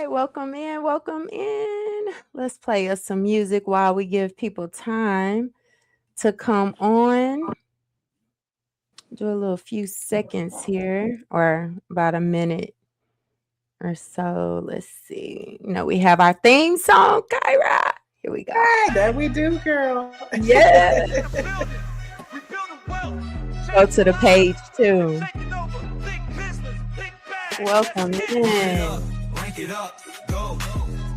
right, welcome in, welcome in. Let's play us some music while we give people time to come on. Do a little few seconds here, or about a minute or so. Let's see. We have our theme song, Kyra. Here we go. Hey, that we do, girl. Yeah. Go to the page too. Welcome in. Rank it up, go.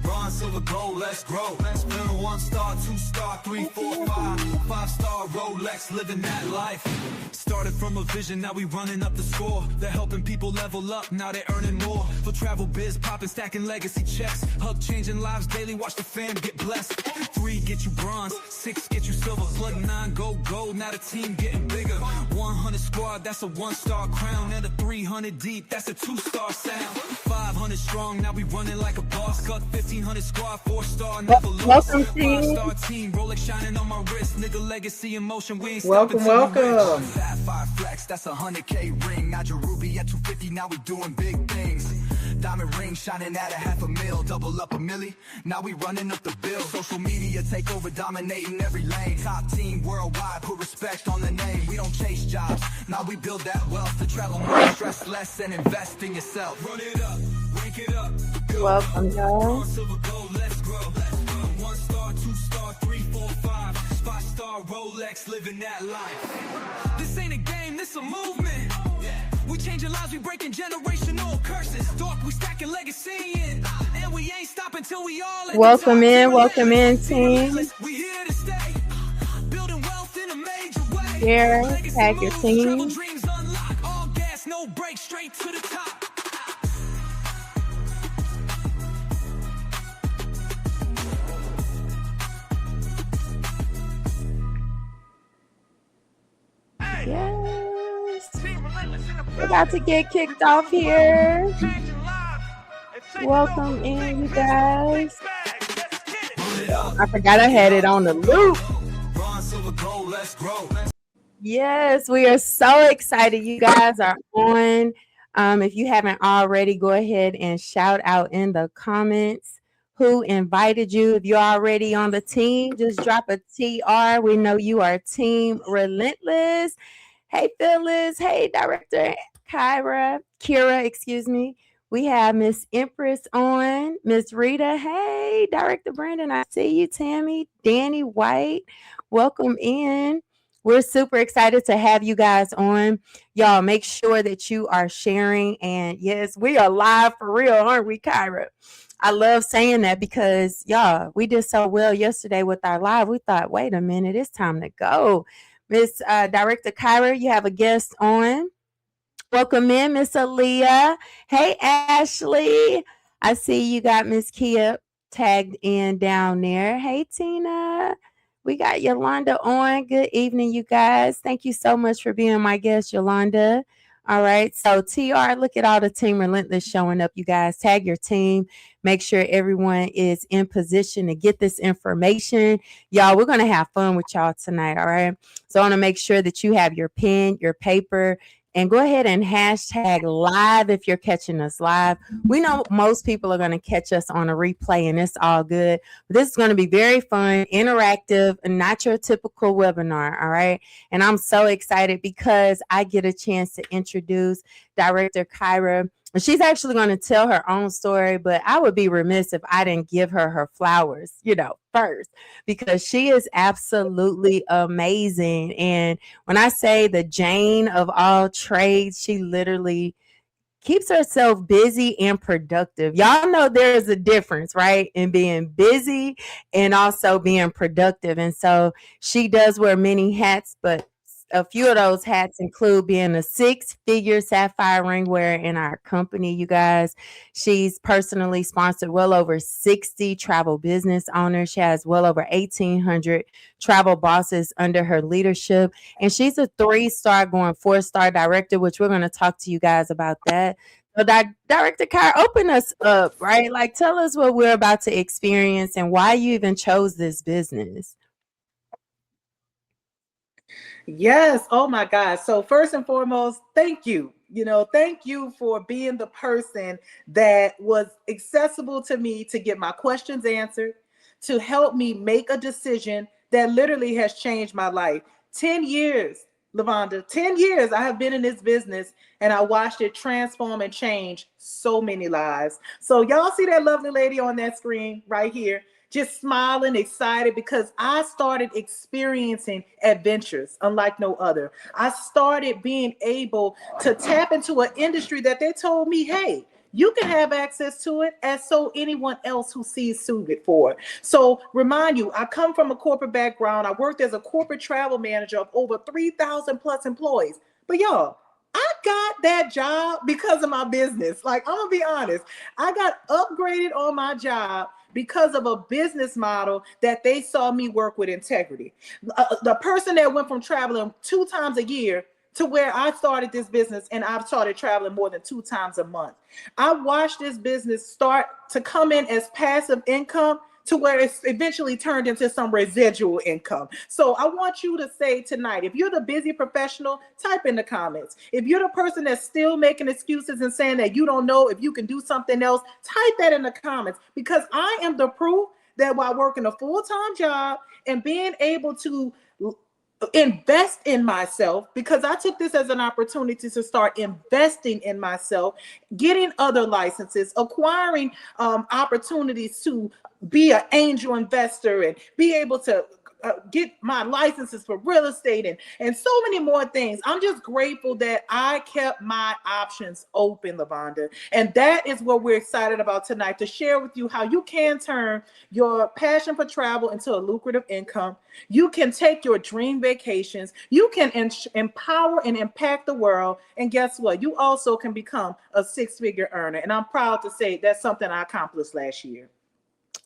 Bronze, silver, gold, let's grow. Let's build 1 star, 2 star, 3, 4, 5. 5-star Rolex, living that life. Started from a vision, now we running up the score. They're helping people level up, now they're earning more. For travel biz, popping, stacking legacy checks. Hub changing lives daily, watch the fam get blessed. 3 get you bronze, 6 get you silver. Plug 9, go gold, now the team getting bigger. 100 squad, that's a 1-star crown. And a 300 deep, that's a 2-star sound. 500 strong, now we running like a boss. Cut 1500 squad, 4-star, never lost. Welcome, team. 5-star team, Rolex shining on my wrist. Nigga legacy in motion, we ain't Welcome, stopping till we rich. welcome. Sapphire flex, that's a 100K ring. Not your ruby at 250, now we doing big things. Diamond ring shining at a $500,000, double up a milli. Now we running up the bill. Social media take over, dominating every lane. Top team worldwide, put respect on the name. We don't chase jobs, now we build that wealth. To travel more, stress less, and invest in yourself. Run it up, rank it up. Welcome, y'all. Silver, gold, let's grow. 1 star, 2 star, 3, 4, 5. 5-star Rolex, living that life. This ain't a game, this a movement. We changing lives, we breaking generational curses. Dark, we stacking legacy in. And we ain't stopping till we all Welcome in, team. We here to stay. Building wealth in a major way. Here, Legacy tag your moves, team. travel dreams unlock. All gas, no break, straight to the top. Yes. We're about to get kicked off here. Welcome in, you guys. I forgot I had it on the loop. Bronze, silver, gold, let's grow. Yes, we are so excited. You guys are on. If you haven't already, go ahead and shout out in the comments who invited you. If you're already on the team, just drop a TR. We know you are Team Relentless. Hey, Phyllis. Hey, Director Kira, excuse me. We have Miss Empress on, Miss Rita. Hey, Director Brandon, I see you. Tammy, Danny White, welcome in. We're super excited to have you guys on. Y'all, make sure that you are sharing. And yes, we are live for real, aren't we, Kyra? I love saying that because, y'all, we did so well yesterday with our live. We thought, wait a minute, it's time to go. Miss Director Kyra, you have a guest on. Welcome in, Miss Aaliyah. Hey, Ashley. I see you got Miss Kia tagged in down there. Hey, Tina. We got Yolanda on. Good evening, you guys. Thank you so much for being my guest, Yolanda. All right. So, TR, look at all the Team Relentless showing up, you guys. Tag your team. Make sure everyone is in position to get this information. Y'all, we're going to have fun with y'all tonight. All right. So, I want to make sure that you have your pen, your paper, and go ahead and hashtag live if you're catching us live. We know most people are going to catch us on a replay, and it's all good. But this is going to be very fun, interactive, and not your typical webinar, all right? And I'm so excited because I get a chance to introduce Director Kyra. She's actually going to tell her own story, but I would be remiss if I didn't give her flowers, first, because she is absolutely amazing. And when I say the Jane of all trades, she literally keeps herself busy and productive. Y'all know there's a difference, right? In being busy and also being productive. And so she does wear many hats, but a few of those hats include being a 6-figure sapphire ring wearer in our company, you guys. She's personally sponsored well over 60 travel business owners. She has well over 1,800 travel bosses under her leadership. And she's a 3-star going 4-star director, which we're going to talk to you guys about that. So Director Kyra, open us up, right? Like, tell us what we're about to experience and why you even chose this business. Yes. Oh my God. So first and foremost, thank you Thank you for being the person that was accessible to me to get my questions answered, to help me make a decision that literally has changed my life. 10 years, Lavonda, 10 years I have been in this business, and I watched it transform and change so many lives. So y'all see that lovely lady on that screen right here, just smiling, excited, because I started experiencing adventures unlike no other. I started being able to tap into an industry that they told me, hey, you can have access to it as so anyone else who sees suited for it. So remind you, I come from a corporate background. I worked as a corporate travel manager of over 3,000 plus employees. But y'all, I got that job because of my business. Like, I'm gonna be honest, I got upgraded on my job because of a business model that they saw me work with integrity. The person that went from traveling 2 times a year to where I started this business, and I've started traveling more than 2 times a month. I watched this business start to come in as passive income to where it's eventually turned into some residual income. So I want you to say tonight, if you're the busy professional, type in the comments. If you're the person that's still making excuses and saying that you don't know if you can do something else, type that in the comments, because I am the proof that while working a full-time job and being able to invest in myself, because I took this as an opportunity to start investing in myself, getting other licenses, acquiring opportunities to be an angel investor and be able to get my licenses for real estate and so many more things. I'm just grateful that I kept my options open, Lavonda. And that is what we're excited about tonight, to share with you how you can turn your passion for travel into a lucrative income. You can take your dream vacations. You can empower and impact the world. And guess what? You also can become a 6-figure earner. And I'm proud to say that's something I accomplished last year.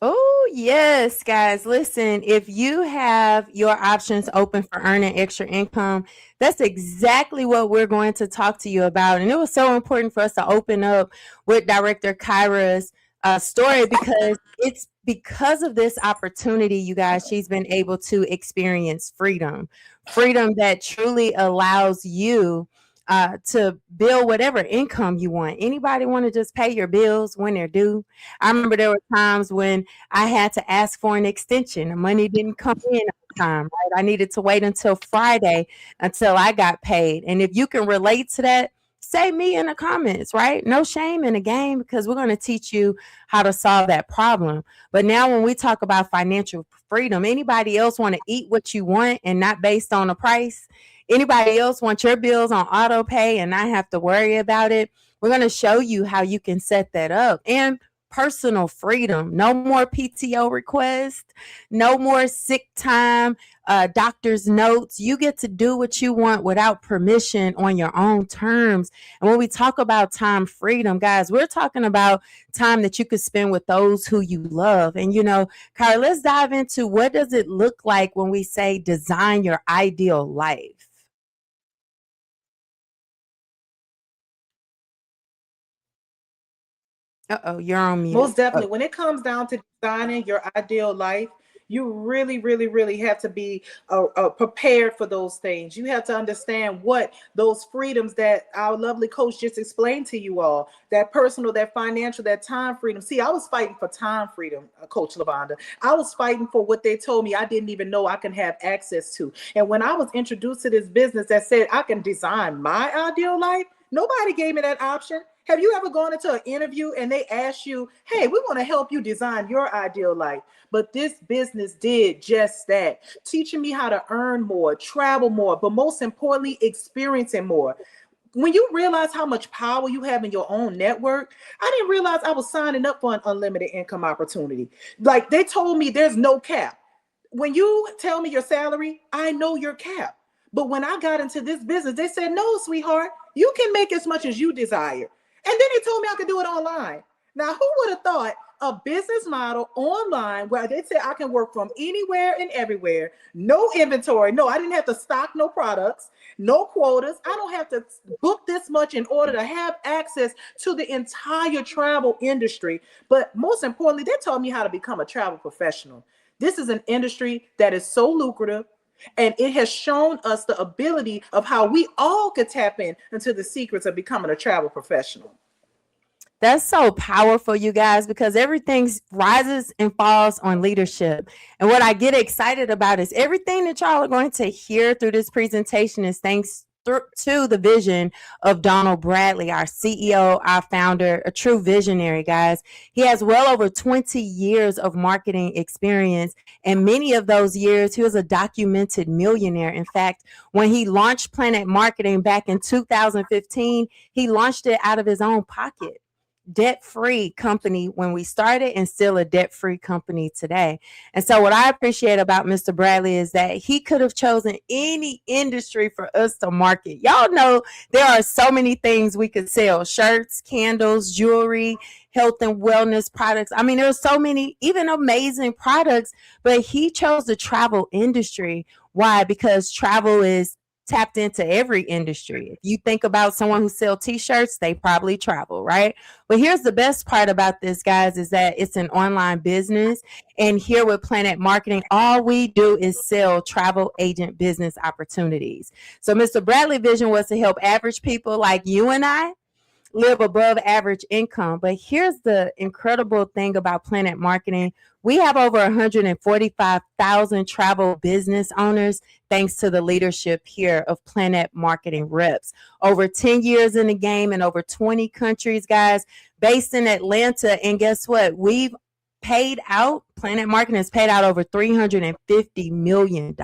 Oh, yes, guys. Listen, if you have your options open for earning extra income, that's exactly what we're going to talk to you about. And it was so important for us to open up with Director Kyra's story, because it's because of this opportunity, you guys, she's been able to experience freedom that truly allows you to build whatever income you want. Anybody want to just pay your bills when they're due? I remember there were times when I had to ask for an extension. The money didn't come in on time, right? I needed to wait until Friday until I got paid. And if you can relate to that, say me in the comments, right? No shame in the game, because we're going to teach you how to solve that problem. But now when we talk about financial freedom, anybody else want to eat what you want and not based on the price? Anybody else want your bills on auto pay and not have to worry about it? We're going to show you how you can set that up. And personal freedom. No more PTO requests, no more sick time, doctor's notes. You get to do what you want without permission on your own terms. And when we talk about time freedom, guys, we're talking about time that you could spend with those who you love. And, Kyra, let's dive into, what does it look like when we say design your ideal life? Uh-oh, you're on mute. Most definitely. When it comes down to designing your ideal life, you really, really, really have to be prepared for those things. You have to understand what those freedoms that our lovely coach just explained to you all, that personal, that financial, that time freedom. See, I was fighting for time freedom, Coach Lavonda. I was fighting for what they told me I didn't even know I can have access to. And when I was introduced to this business that said I can design my ideal life, nobody gave me that option. Have you ever gone into an interview and they ask you, hey, we want to help you design your ideal life? But this business did just that, teaching me how to earn more, travel more, but most importantly, experiencing more. When you realize how much power you have in your own network, I didn't realize I was signing up for an unlimited income opportunity. Like, they told me there's no cap. When you tell me your salary, I know your cap. But when I got into this business, they said, no, sweetheart, you can make as much as you desire. And then they told me I could do it online. Now, who would have thought a business model online where they say I can work from anywhere and everywhere, no inventory. No, I didn't have to stock no products, no quotas. I don't have to book this much in order to have access to the entire travel industry. But most importantly, they taught me how to become a travel professional. This is an industry that is so lucrative. And it has shown us the ability of how we all could tap into the secrets of becoming a travel professional. That's so powerful, you guys, because everything rises and falls on leadership. And what I get excited about is everything that y'all are going to hear through this presentation is thanks to the vision of Donald Bradley, our CEO, our founder, a true visionary, guys. He has well over 20 years of marketing experience. And many of those years, he was a documented millionaire. In fact, when he launched Planet Marketing back in 2015, he launched it out of his own pocket. Debt-free company when we started and still a debt-free company today. And so what I appreciate about Mr. Bradley is that he could have chosen any industry for us to market. Y'all know there are so many things we could sell: shirts, candles, jewelry, health and wellness products. I mean, there's so many even amazing products, but he chose the travel industry. Why? Because travel is tapped into every industry. If you think about someone who sells t-shirts, they probably travel, right? But here's the best part about this, guys, is that it's an online business. And here with Planet Marketing, all we do is sell travel agent business opportunities. So Mr. Bradley vision was to help average people like you and I live above average income. But here's the incredible thing about Planet Marketing. We have over 145,000 travel business owners thanks to the leadership here of Planet Marketing reps. Over 10 years in the game in over 20 countries, guys, based in Atlanta. And guess what? We've paid out, Planet Marketing has paid out over $350 million.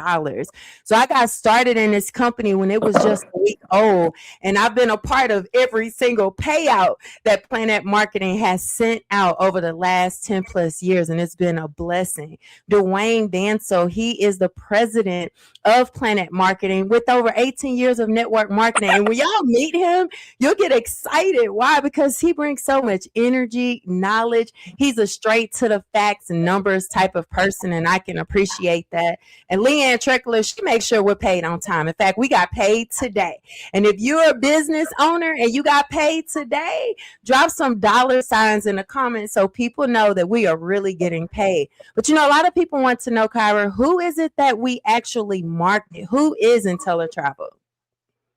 So I got started in this company when it was just a week old, and I've been a part of every single payout that Planet Marketing has sent out over the last 10 plus years, and it's been a blessing. Dwayne Danso, he is the president of Planet Marketing with over 18 years of network marketing. And when y'all meet him, you'll get excited. Why? Because he brings so much energy, knowledge. He's a straight to the facts and numbers type of person, and I can appreciate that. And Leanne Treckler, she makes sure we're paid on time. In fact, we got paid today. And if you're a business owner and you got paid today, drop some dollar signs in the comments so people know that we are really getting paid. But you know, a lot of people want to know, Kyra, who is it that we actually market? Who is IntelliTravel?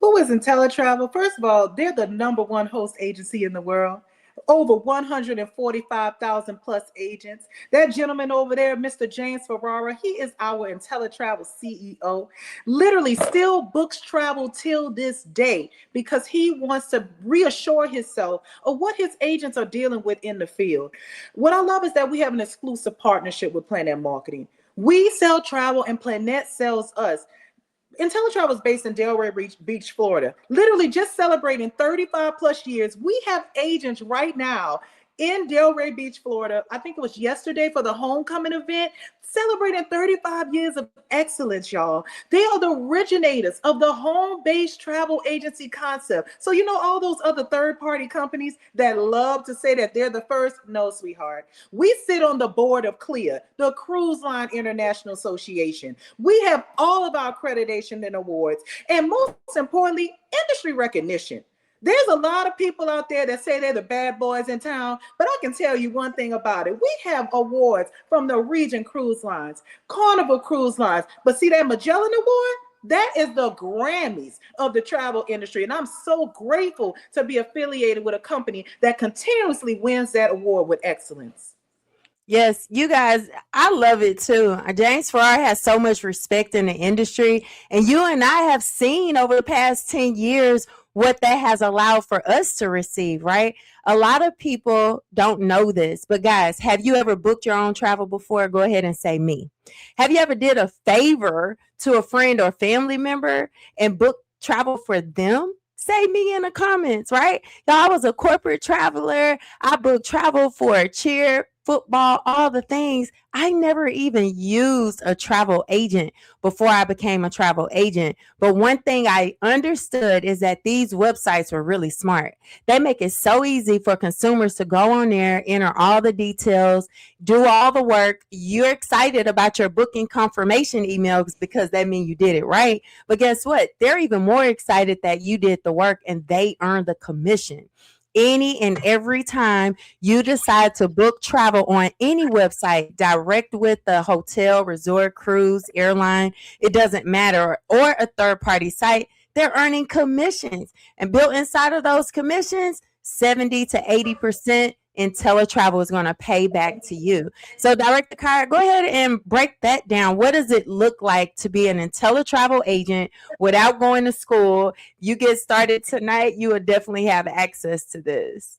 Who is IntelliTravel? First of all, they're the #1 host agency in the world. Over 145,000 plus agents. That gentleman over there, Mr. James Ferrara, he is our IntelliTravel CEO. Literally still books travel till this day because he wants to reassure himself of what his agents are dealing with in the field. What I love is that we have an exclusive partnership with Planet Marketing. We sell travel and Planet sells us. IntelliTravel is based in Delray Beach, Florida. Literally just celebrating 35 plus years. We have agents right now in Delray Beach, Florida. I think it was yesterday for the homecoming event, celebrating 35 years of excellence, y'all. They are the originators of the home-based travel agency concept. So, you know, all those other third-party companies that love to say that they're the first? No, sweetheart. We sit on the board of CLIA, the Cruise Line International Association. We have all of our accreditation and awards. And most importantly, industry recognition. There's a lot of people out there that say they're the bad boys in town, but I can tell you one thing about it. We have awards from the Regent Cruise Lines, Carnival Cruise Lines, but see that Magellan Award? That is the Grammys of the travel industry. And I'm so grateful to be affiliated with a company that continuously wins that award with excellence. Yes, you guys, I love it too. James Ferrara has so much respect in the industry, and you and I have seen over the past 10 years what that has allowed for us to receive, right? A lot of people don't know this, but guys, have you ever booked your own travel before? Go ahead and say me. Have you ever did a favor to a friend or family member and booked travel for them? Say me in the comments, right? Y'all, I was a corporate traveler. I booked travel for cheer, football, all the things. I never even used a travel agent before I became a travel agent. But one thing I understood is that these websites were really smart. They make it so easy for consumers to go on there, enter all the details, do all the work. You're excited about your booking confirmation emails because that means you did it right. But guess what? They're even more excited that you did the work and they earned the commission. any and every time you decide to book travel on any website, direct with the hotel, resort, cruise, airline, it doesn't matter, or a third party site, they're earning commissions. And built inside of those commissions, 70 to 80% IntelliTravel is going to pay back to you. So, Director Kyra, go ahead and break that down. What does it look like to be an IntelliTravel agent without going to school? You get started tonight, you will definitely have access to this.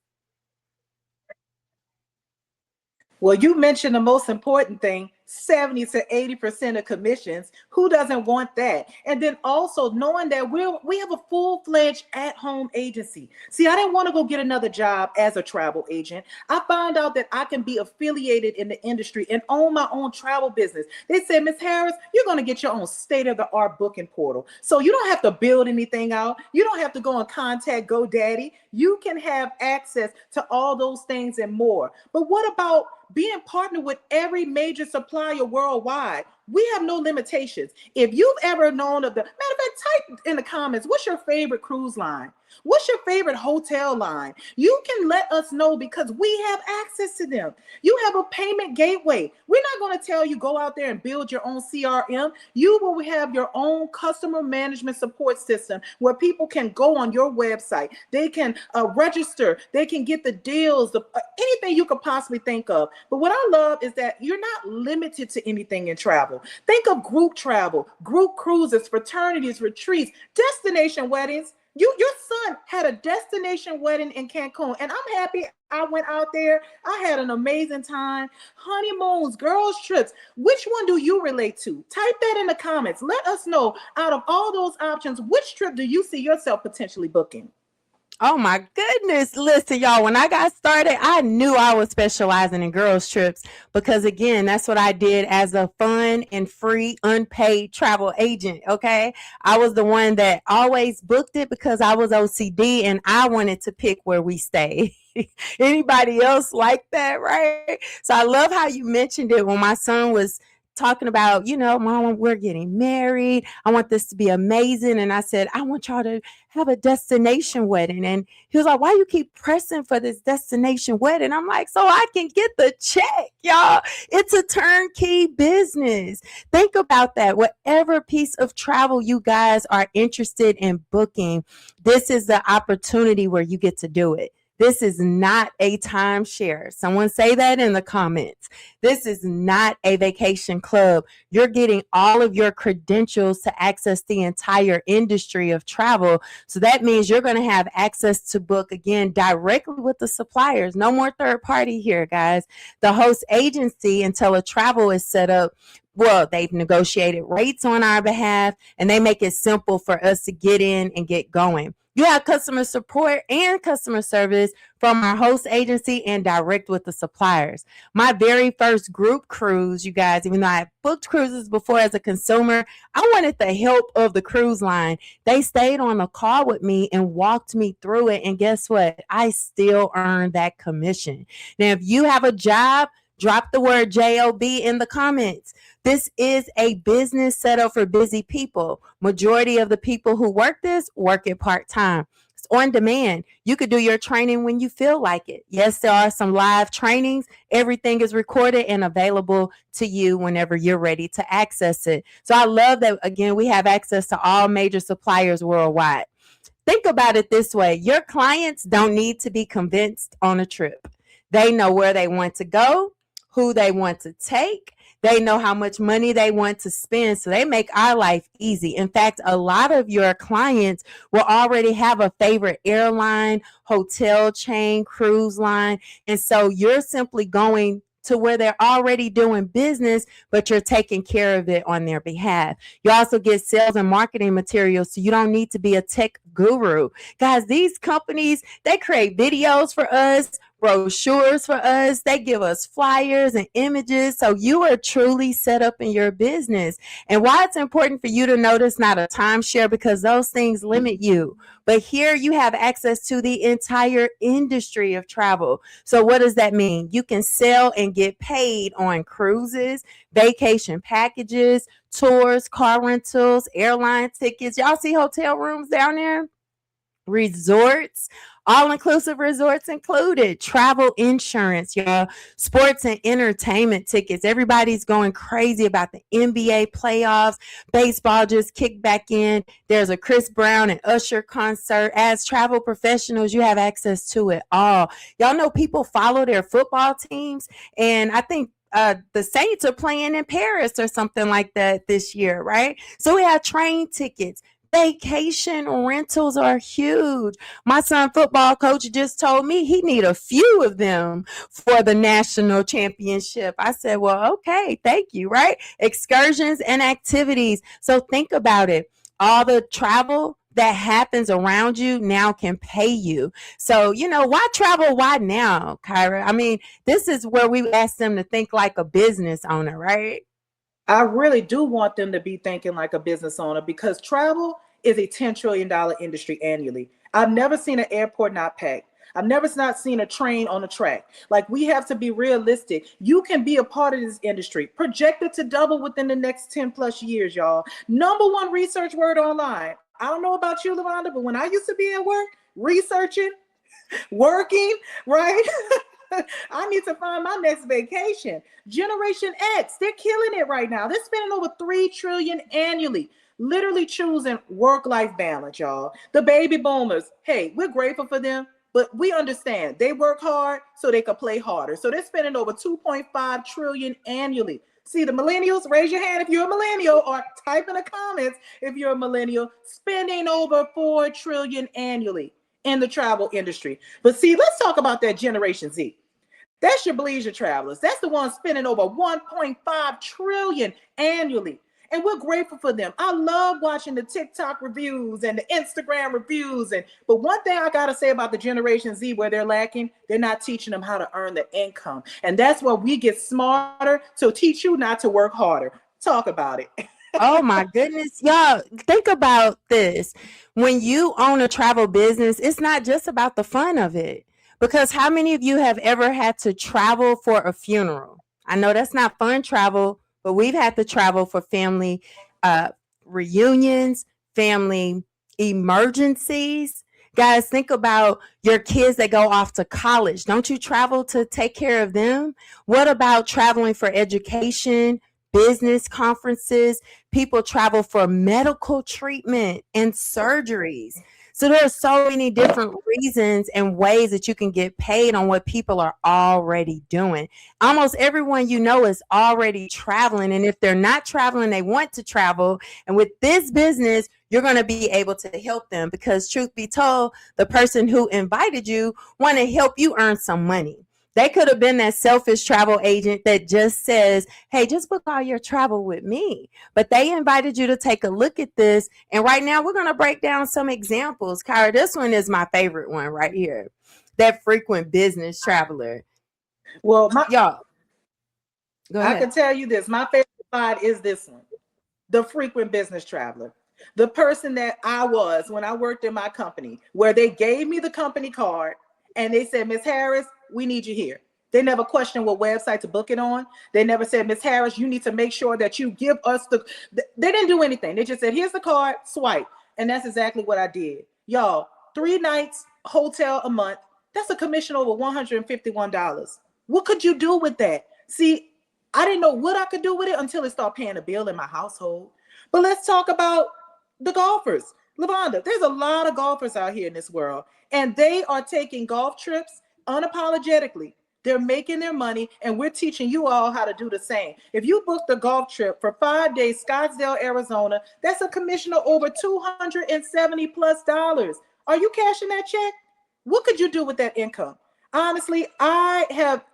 Well, you mentioned the most important thing, 70 to 80% of commissions. Who doesn't want that? And then also knowing that we have a full-fledged at-home agency. See, I didn't want to go get another job as a travel agent. I found out that I can be affiliated in the industry and own my own travel business. They said, Ms. Harris, you're going to get your own state-of-the-art booking portal. So you don't have to build anything out. You don't have to go and contact GoDaddy. You can have access to all those things and more. But what about being partnered with every major supplier worldwide? We have no limitations. If you've ever known of the, matter of fact, type in the comments, what's your favorite cruise line? What's your favorite hotel line? You can let us know because we have access to them. You have a payment gateway. We're not going to tell you go out there and build your own CRM. You will have your own customer management support system where people can go on your website. They can register. They can get the deals, anything you could possibly think of. But what I love is that you're not limited to anything in travel. Think of group travel, group cruises, fraternities, retreats, destination weddings. Your son had a destination wedding in Cancun, and I'm happy I went out there. I had an amazing time. Honeymoons, girls' trips. Which one do you relate to? Type that in the comments. Let us know, out of all those options, which trip do you see yourself potentially booking? Oh my goodness. Listen, y'all, when I got started, I knew I was specializing in girls' trips because, again, that's what I did as a fun and free unpaid travel agent. Okay. I was the one that always booked it because I was OCD and I wanted to pick where we stay. Anybody else like that, right? So I love how you mentioned it when my son was talking about, Mama, we're getting married. I want this to be amazing. And I said, I want y'all to have a destination wedding. And he was like, why you keep pressing for this destination wedding? I'm like, so I can get the check, y'all. It's a turnkey business. Think about that. Whatever piece of travel you guys are interested in booking, this is the opportunity where you get to do it. This is not a timeshare. Someone say that in the comments. This is not a vacation club. You're getting all of your credentials to access the entire industry of travel. So that means you're going to have access to book, again, directly with the suppliers. No more third party here, guys. The host agency, IntelliTravel, is set up. Well, they've negotiated rates on our behalf, and they make it simple for us to get in and get going. You have customer support and customer service from our host agency and direct with the suppliers. My very first group cruise, you guys, even though I booked cruises before as a consumer, I wanted the help of the cruise line. They stayed on a call with me and walked me through it. And guess what? I still earned that commission. Now, if you have a job, drop the word JOB in the comments. This is a business set up for busy people. Majority of the people who work this work it part-time. It's on demand. You could do your training when you feel like it. Yes, there are some live trainings. Everything is recorded and available to you whenever you're ready to access it. So I love that, again, we have access to all major suppliers worldwide. Think about it this way. Your clients don't need to be convinced on a trip. They know where they want to go, who they want to take. They know how much money they want to spend, so they make our life easy. In fact, a lot of your clients will already have a favorite airline, hotel chain, cruise line, and so you're simply going to where they're already doing business, but you're taking care of it on their behalf. You also get sales and marketing materials, so you don't need to be a tech guru. Guys, these companies, they create videos for us, brochures for us. They give us flyers and images. So you are truly set up in your business. And why it's important for you to notice not a timeshare, because those things limit you. But here you have access to the entire industry of travel. So what does that mean? You can sell and get paid on cruises, vacation packages, tours, car rentals, airline tickets. Y'all see hotel rooms down there? Resorts, All-inclusive resorts included, travel insurance, y'all, sports and entertainment tickets. Everybody's going crazy about the NBA playoffs. Baseball just kicked back in. There's a Chris Brown and Usher concert. As travel professionals, you have access to it all. Y'all know people follow their football teams, and I think the Saints are playing in Paris or something like that this year, right? So we have train tickets. Vacation rentals are huge. My son football coach just told me he need a few of them for the national championship. I said, well, okay, thank you, right? Excursions and activities. So think about it. All the travel that happens around you now can pay you. So, why travel? Why now, Kyra? I mean, this is where we ask them to think like a business owner, right? I really do want them to be thinking like a business owner, because travel is a $10 trillion industry annually. I've never seen an airport not packed. I've never not seen a train on a track. Like, we have to be realistic. You can be a part of this industry, projected to double within the next 10 plus years, y'all. Number one research word online. I don't know about you, Lavonda, but when I used to be at work, researching, working, right? I need to find my next vacation. Generation X, they're killing it right now. They're spending over $3 trillion annually, literally choosing work-life balance, y'all. The baby boomers, hey, we're grateful for them, but we understand they work hard so they can play harder. So they're spending over $2.5 trillion annually. See, the millennials, raise your hand if you're a millennial, or type in the comments if you're a millennial, spending over $4 trillion annually in the travel industry. But see, let's talk about that Generation Z. That's your bleisure travelers. That's the ones spending over $1.5 trillion annually. And we're grateful for them. I love watching the TikTok reviews and the Instagram reviews. But one thing I got to say about the Generation Z, where they're lacking, they're not teaching them how to earn the income. And that's where we get smarter to teach you not to work harder. Talk about it. Oh my goodness. Y'all, think about this. When you own a travel business, it's not just about the fun of it. Because how many of you have ever had to travel for a funeral? I know that's not fun travel, but we've had to travel for family reunions, family emergencies. Guys, think about your kids that go off to college. Don't you travel to take care of them? What about traveling for education, business conferences? People travel for medical treatment and surgeries. So there are so many different reasons and ways that you can get paid on what people are already doing. Almost everyone you know is already traveling. And if they're not traveling, they want to travel. And with this business, you're going to be able to help them, because truth be told, the person who invited you want to help you earn some money. They could have been that selfish travel agent that just says, hey, just book all your travel with me. But they invited you to take a look at this. And right now we're going to break down some examples. Kyra, this one is my favorite one right here. That frequent business traveler. Well, y'all, go ahead. I can tell you this. My favorite slide is this one. The frequent business traveler. The person that I was when I worked in my company, where they gave me the company card and they said, Ms. Harris, we need you here. They never questioned what website to book it on. They never said, Ms. Harris, you need to make sure that you give us they didn't do anything. They just said, here's the card, swipe. And that's exactly what I did. Y'all, 3 nights, hotel a month. That's a commission over $151. What could you do with that? See, I didn't know what I could do with it until it started paying a bill in my household. But let's talk about the golfers. Lavonda, there's a lot of golfers out here in this world, and they are taking golf trips unapologetically. They're making their money, and we're teaching you all how to do the same. If you booked a golf trip for 5 days, Scottsdale, Arizona, that's a commission of over $270 plus. Are you cashing that check? What could you do with that income? Honestly, I have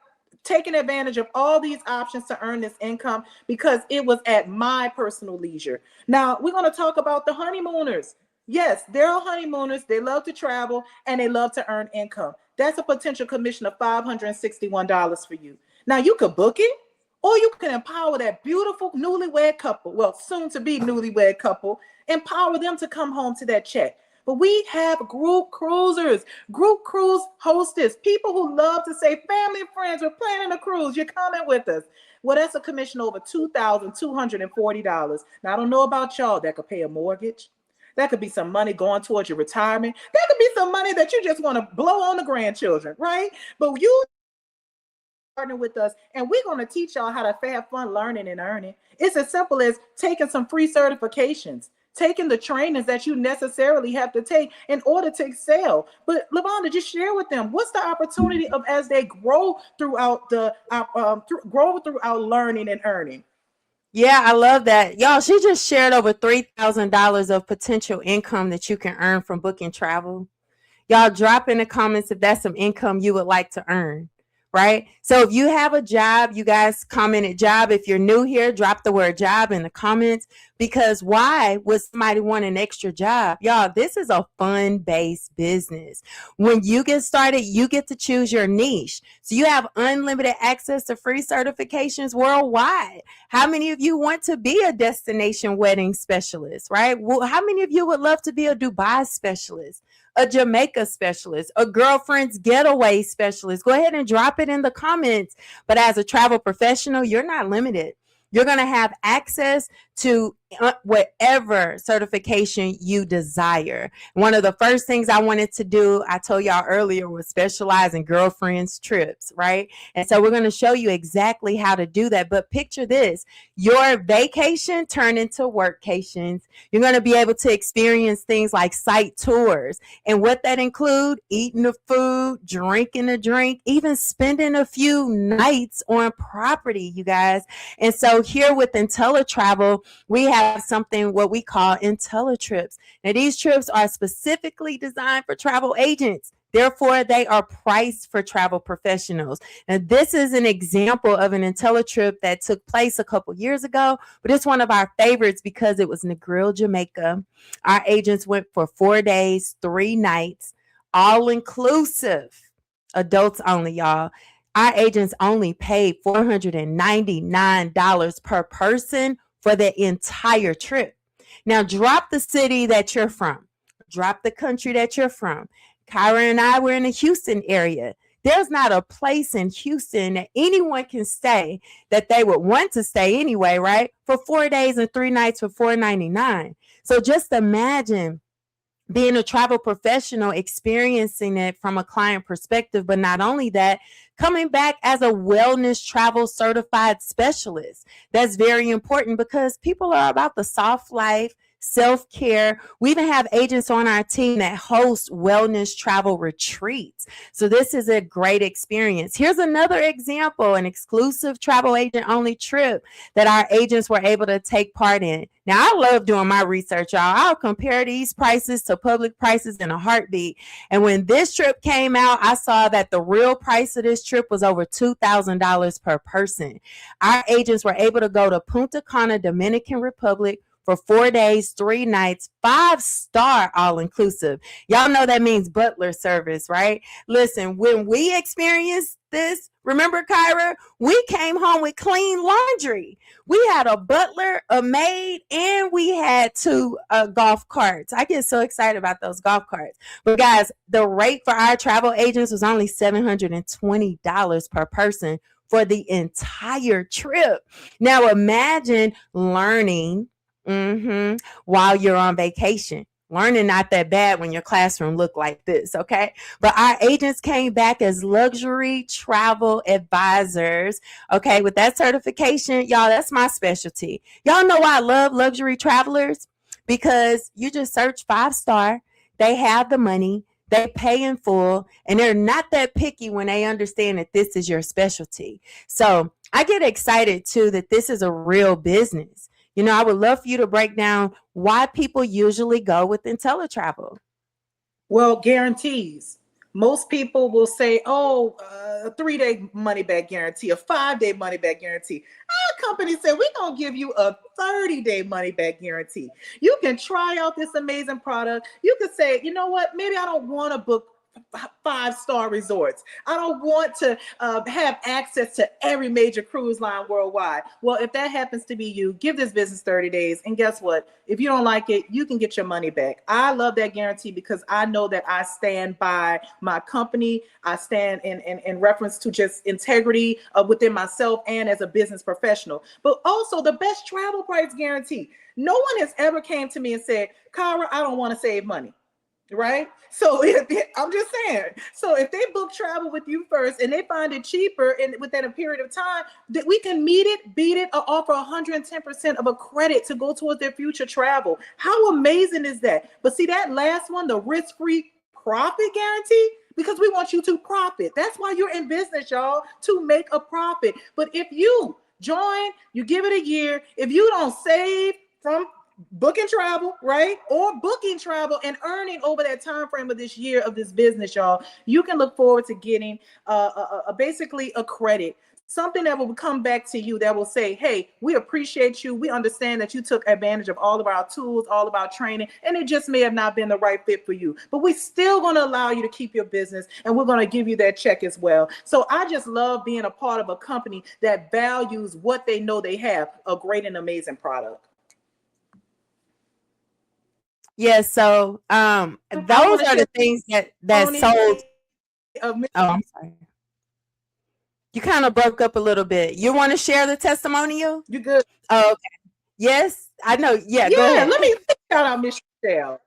taken advantage of all these options to earn this income because it was at my personal leisure. Now, we're going to talk about the honeymooners. Yes, there are honeymooners. They love to travel and they love to earn income. That's a potential commission of $561 for you. Now, you could book it, or you can empower that beautiful newlywed couple, well, soon to be newlywed couple, empower them to come home to that check. But we have group cruisers, group cruise hostess, people who love to say, family and friends, we're planning a cruise, you're coming with us. Well, that's a commission over $2,240. Now, I don't know about y'all that could pay a mortgage. That could be some money going towards your retirement. That could be some money that you just want to blow on the grandchildren, right? But you partner with us, and we're going to teach y'all how to have fun learning and earning. It's as simple as taking some free certifications, taking the trainings that you necessarily have to take in order to excel. But LaVonda, just share with them, what's the opportunity of as they grow throughout throughout learning and earning. Yeah, I love that. Y'all, she just shared over $3,000 of potential income that you can earn from booking travel. Y'all drop in the comments if that's some income you would like to earn, right? So if you have a job, you guys commented job. If you're new here, drop the word job in the comments, because why would somebody want an extra job? Y'all, this is a fun-based business. When you get started, you get to choose your niche. So you have unlimited access to free certifications worldwide. How many of you want to be a destination wedding specialist, right? Well, how many of you would love to be a Dubai specialist, a Jamaica specialist, a girlfriend's getaway specialist? Go ahead and drop it in the comments. But as a travel professional, you're not limited. You're going to have access to whatever certification you desire. One of the first things I wanted to do, I told y'all earlier, was specialize in girlfriends' trips, right? And so we're going to show you exactly how to do that. But picture this, your vacation turned into workcations. You're going to be able to experience things like site tours, and what that include: eating the food, drinking the drink, even spending a few nights on property, you guys. And so here with IntelliTravel, we have something what we call IntelliTrips. Now, these trips are specifically designed for travel agents. Therefore, they are priced for travel professionals. Now, this is an example of an IntelliTrip that took place a couple years ago, but it's one of our favorites because it was Negril, Jamaica. Our agents went for 4 days, 3 nights, all inclusive, adults only, y'all. Our agents only paid $499 per person for the entire trip. Now, drop the city that you're from. Drop the country that you're from. Kyra and I were in the Houston area. There's not a place in Houston that anyone can stay that they would want to stay anyway, right? For 4 days and 3 nights for $499. So just imagine being a travel professional, experiencing it from a client perspective, but not only that, coming back as a wellness travel certified specialist. That's very important because people are about the soft life, self-care. We even have agents on our team that host wellness travel retreats. So this is a great experience. Here's another example, an exclusive travel agent only trip that our agents were able to take part in. Now, I love doing my research, y'all. I'll compare these prices to public prices in a heartbeat. And when this trip came out, I saw that the real price of this trip was over $2,000 per person. Our agents were able to go to Punta Cana, Dominican Republic, for 4 days, 3 nights, 5-star all-inclusive. Y'all know that means butler service, right? Listen, when we experienced this, remember, Kyra, we came home with clean laundry. We had a butler, a maid, and we had 2 golf carts. I get so excited about those golf carts. But guys, the rate for our travel agents was only $720 per person for the entire trip. Now imagine learning while you're on vacation. Learning not that bad when your classroom look like this, okay? But our agents came back as luxury travel advisors, okay? With that certification, y'all, that's my specialty. Y'all know why I love luxury travelers? Because you just search 5-star, they have the money, they pay in full, and they're not that picky when they understand that this is your specialty. So I get excited too that this is a real business. You know, I would love for you to break down why people usually go with IntelliTravel. Well, guarantees. Most people will say, oh, a 3-day money back guarantee, a 5-day money back guarantee. Our company said, we're going to give you a 30-day money back guarantee. You can try out this amazing product. You could say, you know what, maybe I don't want to book 5-star resorts. I don't want to have access to every major cruise line worldwide. Well, if that happens to be you, give this business 30 days. And guess what? If you don't like it, you can get your money back. I love that guarantee because I know that I stand by my company. I stand in reference to just integrity within myself and as a business professional. But also the best travel price guarantee. No one has ever came to me and said, Cara, I don't want to save money. Right? So I'm just saying. So if they book travel with you first and they find it cheaper and within a period of time, that we can meet it, beat it, or offer 110% of a credit to go towards their future travel. How amazing is that? But see that last one, the risk-free profit guarantee, because we want you to profit. That's why you're in business, y'all, to make a profit. But if you join, you give it a year, if you don't save from booking travel, right? Or booking travel and earning over that time frame of this year of this business, y'all, you can look forward to getting basically a credit, something that will come back to you that will say, hey, we appreciate you. We understand that you took advantage of all of our tools, all of our training, and it just may have not been the right fit for you. But we're still going to allow you to keep your business, and we're going to give you that check as well. So I just love being a part of a company that values what they know they have, a great and amazing product. Yeah, so those are the things that sold. Oh, I'm sorry. You kind of broke up a little bit. You want to share the testimonial? You good? Oh, okay. Yes, I know. Yeah, go ahead. Let me shout out Miss Michelle.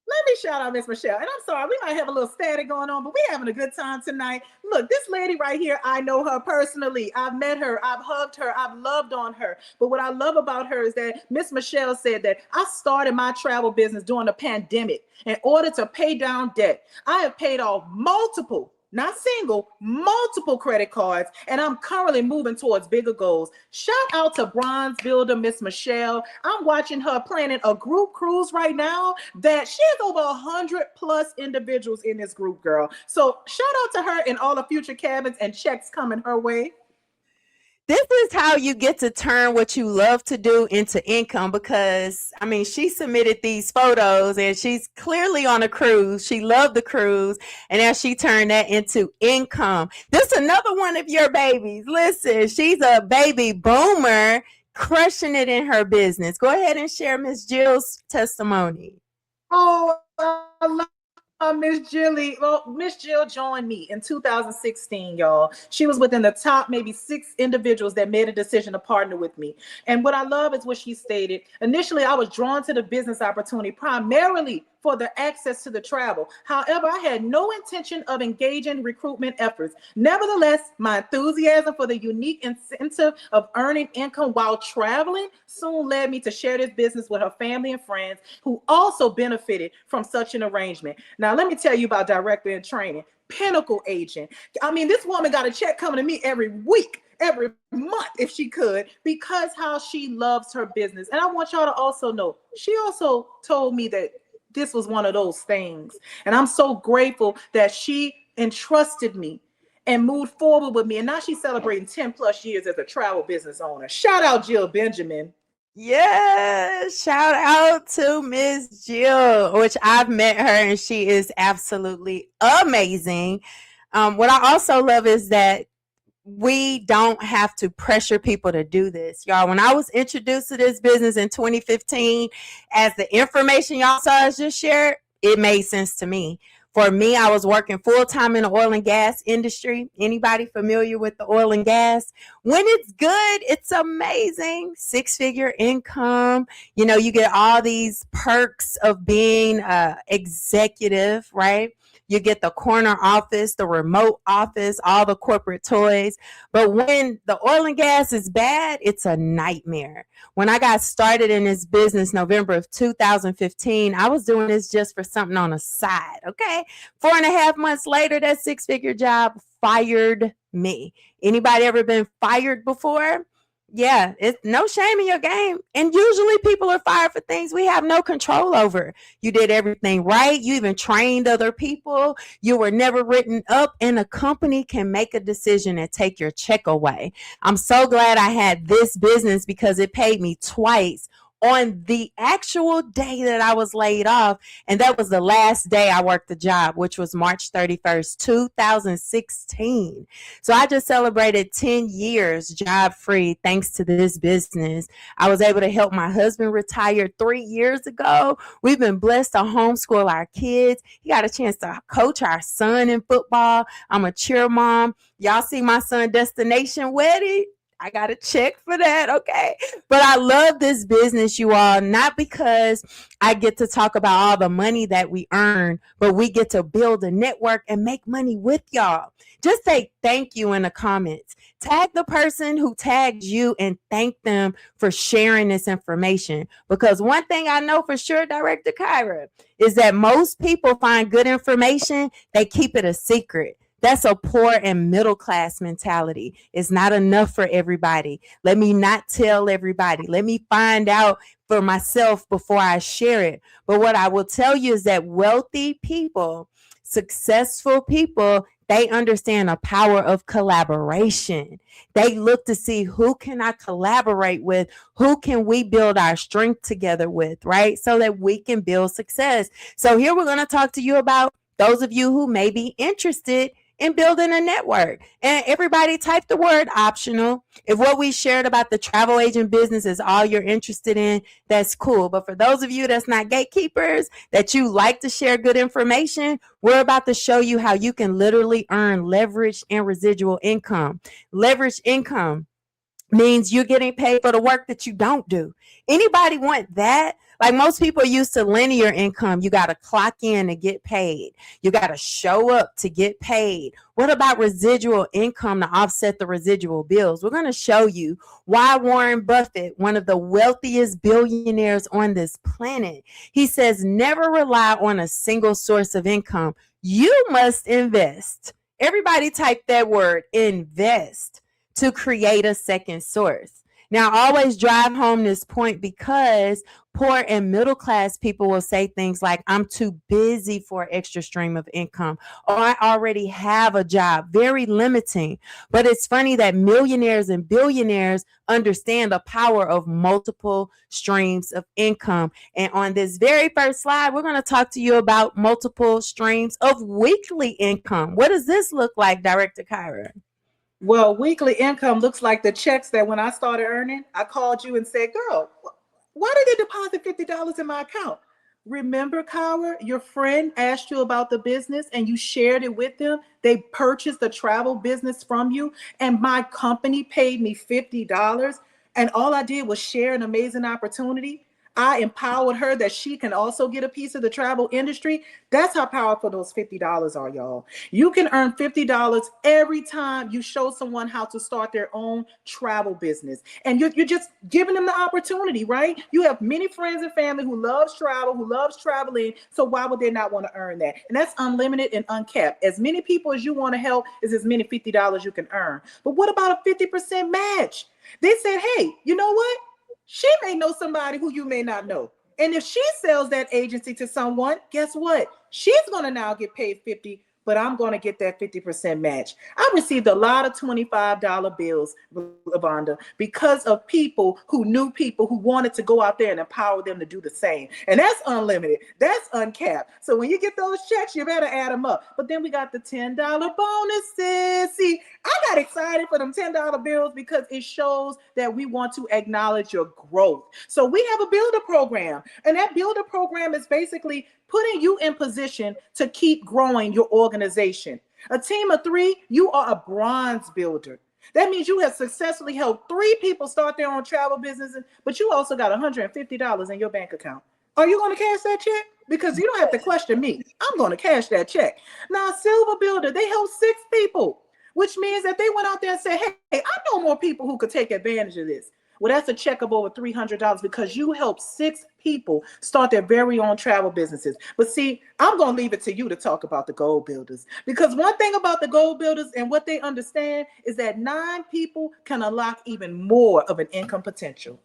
Let me shout out Miss Michelle. And I'm sorry, we might have a little static going on, but we're having a good time tonight. Look, this lady right here, I know her personally. I've met her. I've hugged her. I've loved on her. But what I love about her is that Miss Michelle said that I started my travel business during the pandemic in order to pay down debt. I have paid off multiple, not single, multiple credit cards, and I'm currently moving towards bigger goals. Shout out to Bronze Builder, Miss Michelle. I'm watching her planning a group cruise right now that she has over 100+ individuals in this group, girl. So shout out to her and all the future cabins and checks coming her way. This is how you get to turn what you love to do into income, because I mean, she submitted these photos and she's clearly on a cruise. She loved the cruise, and now she turned that into income. This is another one of your babies. Listen, she's a baby boomer crushing it in her business. Go ahead and share Miss Jill's testimony. Oh, I love Miss Jilly. Well, Miss Jill joined me in 2016, y'all. She was within the top maybe 6 individuals that made a decision to partner with me. And what I love is what she stated. Initially, I was drawn to the business opportunity primarily for the access to the travel. However, I had no intention of engaging recruitment efforts. Nevertheless, my enthusiasm for the unique incentive of earning income while traveling soon led me to share this business with her family and friends who also benefited from such an arrangement. Now, let me tell you about Director in Training, Pinnacle Agent. I mean, this woman got a check coming to me every week, every month if she could, because how she loves her business. And I want y'all to also know, she also told me that this was one of those things. And I'm so grateful that she entrusted me and moved forward with me. And now she's celebrating 10+ years as a travel business owner. Shout out Jill Benjamin. Yes, shout out to Miss Jill, which I've met her and she is absolutely amazing. What I also love is that we don't have to pressure people to do this. Y'all, when I was introduced to this business in 2015, as the information y'all saw us just shared, it made sense to me. For me, I was working full-time in the oil and gas industry. Anybody familiar with the oil and gas? When it's good, it's amazing. 6-figure income. You know, you get all these perks of being executive, right? You get the corner office, the remote office, all the corporate toys. But when the oil and gas is bad, it's a nightmare. When I got started in this business, November of 2015, I was doing this just for something on the side, okay? 4.5 months later, that 6-figure job fired me. Anybody ever been fired before? Yeah, it's no shame in your game. And usually people are fired for things we have no control over. You did everything right. You even trained other people. You were never written up, and a company can make a decision and take your check away. I'm so glad I had this business because it paid me twice on the actual day that I was laid off. And that was the last day I worked the job, which was March 31st, 2016. So I just celebrated 10 years job free thanks to this business. I was able to help my husband retire 3 years ago. We've been blessed to homeschool our kids. He got a chance to coach our son in football. I'm a cheer mom. Y'all see my son destination wedding? I got a check for that, okay? But I love this business, you all, not because I get to talk about all the money that we earn, but we get to build a network and make money with y'all. Just say thank you in the comments. Tag the person who tagged you and thank them for sharing this information. Because one thing I know for sure, Director Kyra, is that most people find good information, they keep it a secret. That's a poor and middle class mentality. It's not enough for everybody. Let me not tell everybody. Let me find out for myself before I share it. But what I will tell you is that wealthy people, successful people, they understand the power of collaboration. They look to see who can I collaborate with, who can we build our strength together with, right? So that we can build success. So here we're going to talk to you about those of you who may be interested in building a network. And everybody type the word optional. If what we shared about the travel agent business is all you're interested in, that's cool. But for those of you that's not gatekeepers, that you like to share good information, we're about to show you how you can literally earn leverage and residual income. Leverage income means you're getting paid for the work that you don't do. Anybody want that? Like most people are used to linear income. You got to clock in to get paid. You got to show up to get paid. What about residual income to offset the residual bills? We're going to show you why Warren Buffett, one of the wealthiest billionaires on this planet, he says, never rely on a single source of income. You must invest. Everybody type that word, invest, to create a second source. Now, I always drive home this point because poor and middle class people will say things like, I'm too busy for an extra stream of income, or I already have a job. Very limiting. But it's funny that millionaires and billionaires understand the power of multiple streams of income. And on this very first slide, we're going to talk to you about multiple streams of weekly income. What does this look like, Director Kyra? Well, weekly income looks like the checks that when I started earning, I called you and said, girl, why did they deposit $50 in my account? Remember, Kyra, your friend asked you about the business and you shared it with them. They purchased the travel business from you and my company paid me $50. And all I did was share an amazing opportunity. I empowered her that she can also get a piece of the travel industry. That's how powerful those $50 are, y'all. You can earn $50 every time you show someone how to start their own travel business. And you're just giving them the opportunity, right? You have many friends and family who loves travel, who loves traveling. So why would they not want to earn that? And that's unlimited and uncapped. As many people as you want to help is as many $50 you can earn. But what about a 50% match? They said, hey, you know what? She may know somebody who you may not know. And if she sells that agency to someone, guess what? She's going to now get paid $50, but I'm going to get that 50% match. I received a lot of $25 bills, Lavonda, because of people who knew people who wanted to go out there and empower them to do the same. And that's unlimited. That's uncapped. So when you get those checks, you better add them up. But then we got the $10 bonuses. See, I got excited for them $10 bills because it shows that we want to acknowledge your growth. So we have a builder program, and that builder program is basically putting you in position to keep growing your organization. A team of 3, you are a bronze builder. That means you have successfully helped 3 people start their own travel businesses, but you also got $150 in your bank account. Are you going to cash that check? Because you don't have to question me. I'm going to cash that check. Now, a silver builder, they help 6 people, which means that they went out there and said, hey, I know more people who could take advantage of this. Well, that's a check of over $300 because you helped 6 people start their very own travel businesses. But see, I'm going to leave it to you to talk about the goal builders, because one thing about the goal builders and what they understand is that 9 people can unlock even more of an income potential.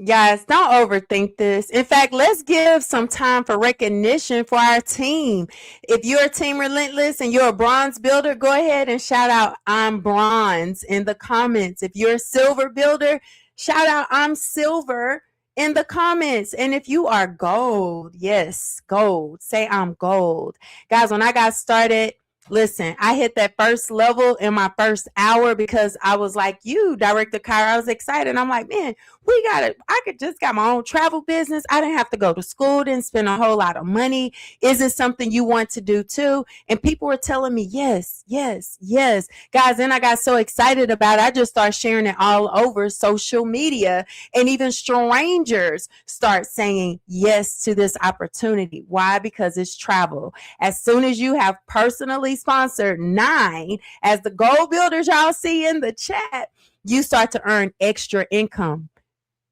Guys, don't overthink this. In fact, let's give some time for recognition for our team. If you're a Team Relentless and you're a bronze builder, go ahead and shout out I'm bronze in the comments. If you're a silver builder, shout out I'm silver in the comments. And if you are gold, yes, gold, say I'm gold. Guys, when I got started, listen, I hit that first level in my first hour because I was like you, Director Kyra. I was excited. I'm like, man, I could just got my own travel business. I didn't have to go to school, didn't spend a whole lot of money. Is it something you want to do too? And people were telling me, yes, yes, yes. Guys, then I got so excited about it. I just started sharing it all over social media. And even strangers start saying yes to this opportunity. Why? Because it's travel. As soon as you have personally sponsored 9, as the goal builders y'all see in the chat, you start to earn extra income.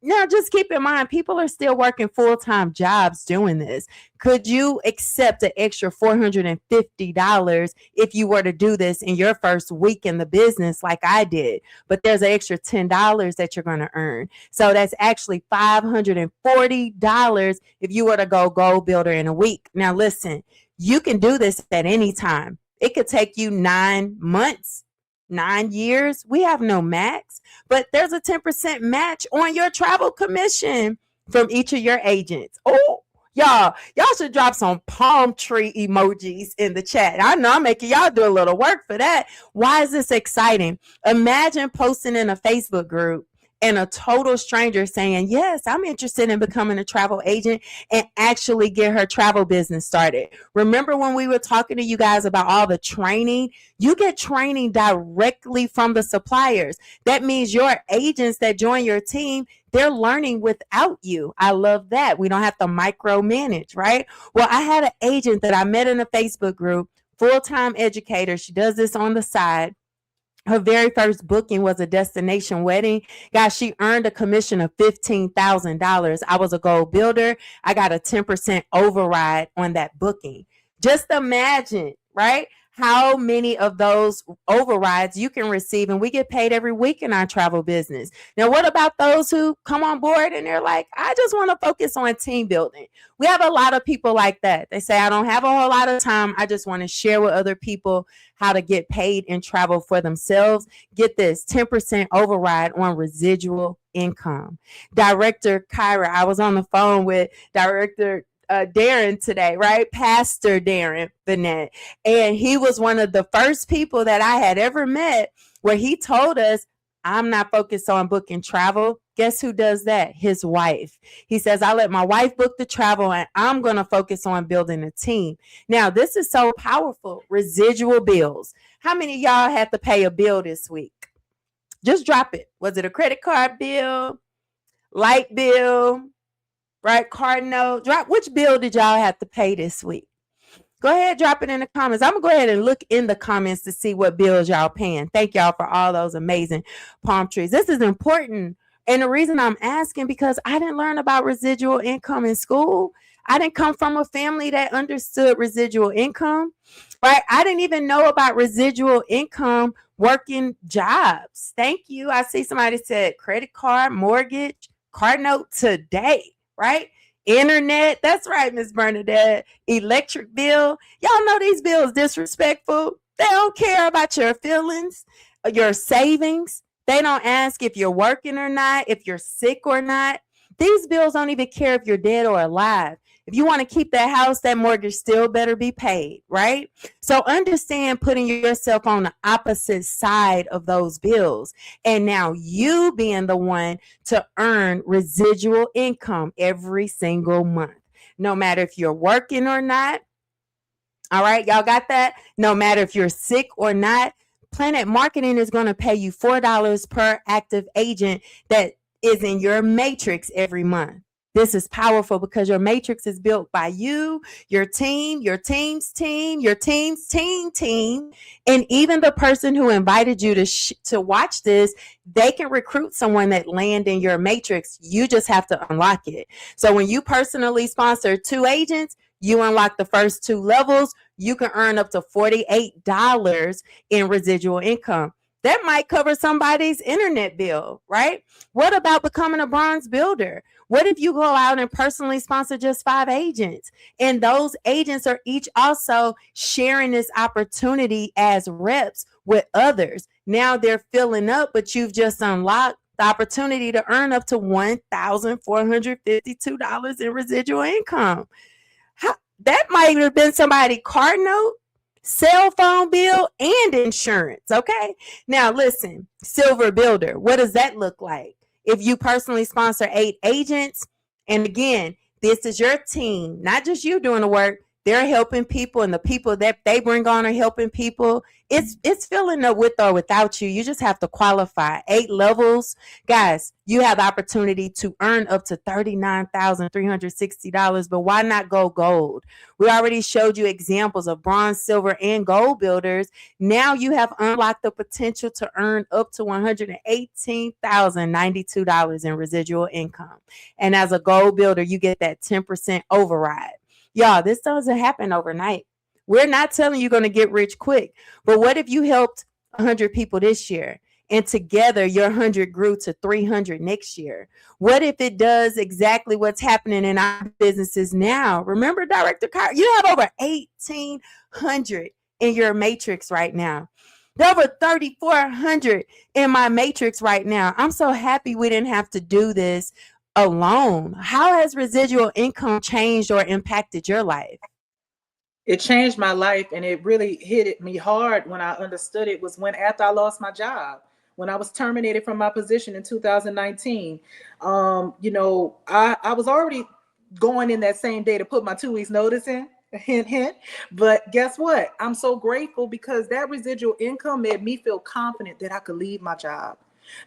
Now, just keep in mind, people are still working full-time jobs doing this. Could you accept an extra $450 if you were to do this in your first week in the business like I did? But there's an extra $10 that you're going to earn. So that's actually $540 if you were to go goal builder in a week. Now, listen, you can do this at any time. It could take you 9 months, 9 years. We have no max, but there's a 10% match on your travel commission from each of your agents. Oh, y'all should drop some palm tree emojis in the chat. I know I'm making y'all do a little work for that. Why is this exciting? Imagine posting in a Facebook group and a total stranger saying, yes, I'm interested in becoming a travel agent, and actually get her travel business started. Remember when we were talking to you guys about all the training? You get training directly from the suppliers. That means your agents that join your team, they're learning without you. I love that. We don't have to micromanage, right? Well, I had an agent that I met in a Facebook group, full-time educator. She does this on the side. Her very first booking was a destination wedding. Guys, she earned a commission of $15,000. I was a gold builder. I got a 10% override on that booking. Just imagine, right? How many of those overrides you can receive, and we get paid every week in our travel business. Now, what about those who come on board and they're like, I just want to focus on team building? We have a lot of people like that. They say, I don't have a whole lot of time. I just want to share with other people how to get paid and travel for themselves. Get this, 10% override on residual income. Director Kyra, I was on the phone with Director Darren today, right? Pastor Darren Bennett. And he was one of the first people that I had ever met where he told us, I'm not focused on booking travel. Guess who does that? His wife. He says, I let my wife book the travel and I'm going to focus on building a team. Now, this is so powerful. Residual bills. How many of y'all had to pay a bill this week? Just drop it. Was it a credit card bill? Light bill? Right? Card note. Drop which bill did y'all have to pay this week? Go ahead, drop it in the comments. I'm going to go ahead and look in the comments to see what bills y'all paying. Thank y'all for all those amazing palm trees. This is important. And the reason I'm asking, because I didn't learn about residual income in school. I didn't come from a family that understood residual income, right? I didn't even know about residual income working jobs. Thank you. I see somebody said credit card, mortgage, card note today, right? Internet, that's right, Miss Bernadette. Electric bill. Y'all know these bills disrespectful. They don't care about your feelings, your savings. They don't ask if you're working or not, if you're sick or not. These bills don't even care if you're dead or alive. If you want to keep that house, that mortgage still better be paid, right? So understand putting yourself on the opposite side of those bills. And now you being the one to earn residual income every single month, no matter if you're working or not. All right, y'all got that? No matter if you're sick or not, Planet Marketing is going to pay you $4 per active agent that is in your matrix every month. This is powerful because your matrix is built by you, your team, your team's team, your team's team, and even the person who invited you to watch this, they can recruit someone that land in your matrix. You just have to unlock it. So when you personally sponsor 2 agents, you unlock the first 2 levels, you can earn up to $48 in residual income. That might cover somebody's internet bill, right? What about becoming a bronze builder? What if you go out and personally sponsor just 5 agents? And those agents are each also sharing this opportunity as reps with others. Now they're filling up, but you've just unlocked the opportunity to earn up to $1,452 in residual income. That might have been somebody's car note, cell phone bill, and insurance. Okay. Now listen, Silver Builder, what does that look like? If you personally sponsor 8 agents, and again, this is your team, not just you doing the work. They're helping people, and the people that they bring on are helping people. It's filling up with or without you. You just have to qualify. 8 levels. Guys, you have the opportunity to earn up to $39,360, but why not go gold? We already showed you examples of bronze, silver, and gold builders. Now you have unlocked the potential to earn up to $118,092 in residual income. And as a gold builder, you get that 10% override. Y'all, this doesn't happen overnight. We're not telling you going to get rich quick, but what if you helped 100 people this year and together your 100 grew to 300 next year? What if it does exactly what's happening in our businesses now? Remember, Director Kyra, you have over 1,800 in your matrix right now. There are over 3,400 in my matrix right now. I'm so happy we didn't have to do this alone. How has residual income changed or impacted your life? It changed my life, and it really hit me hard when I understood it was when after I lost my job, when I was terminated from my position in 2019. I was already going in that same day to put my 2 weeks notice in. Hint, hint. But guess what? I'm so grateful because that residual income made me feel confident that I could leave my job.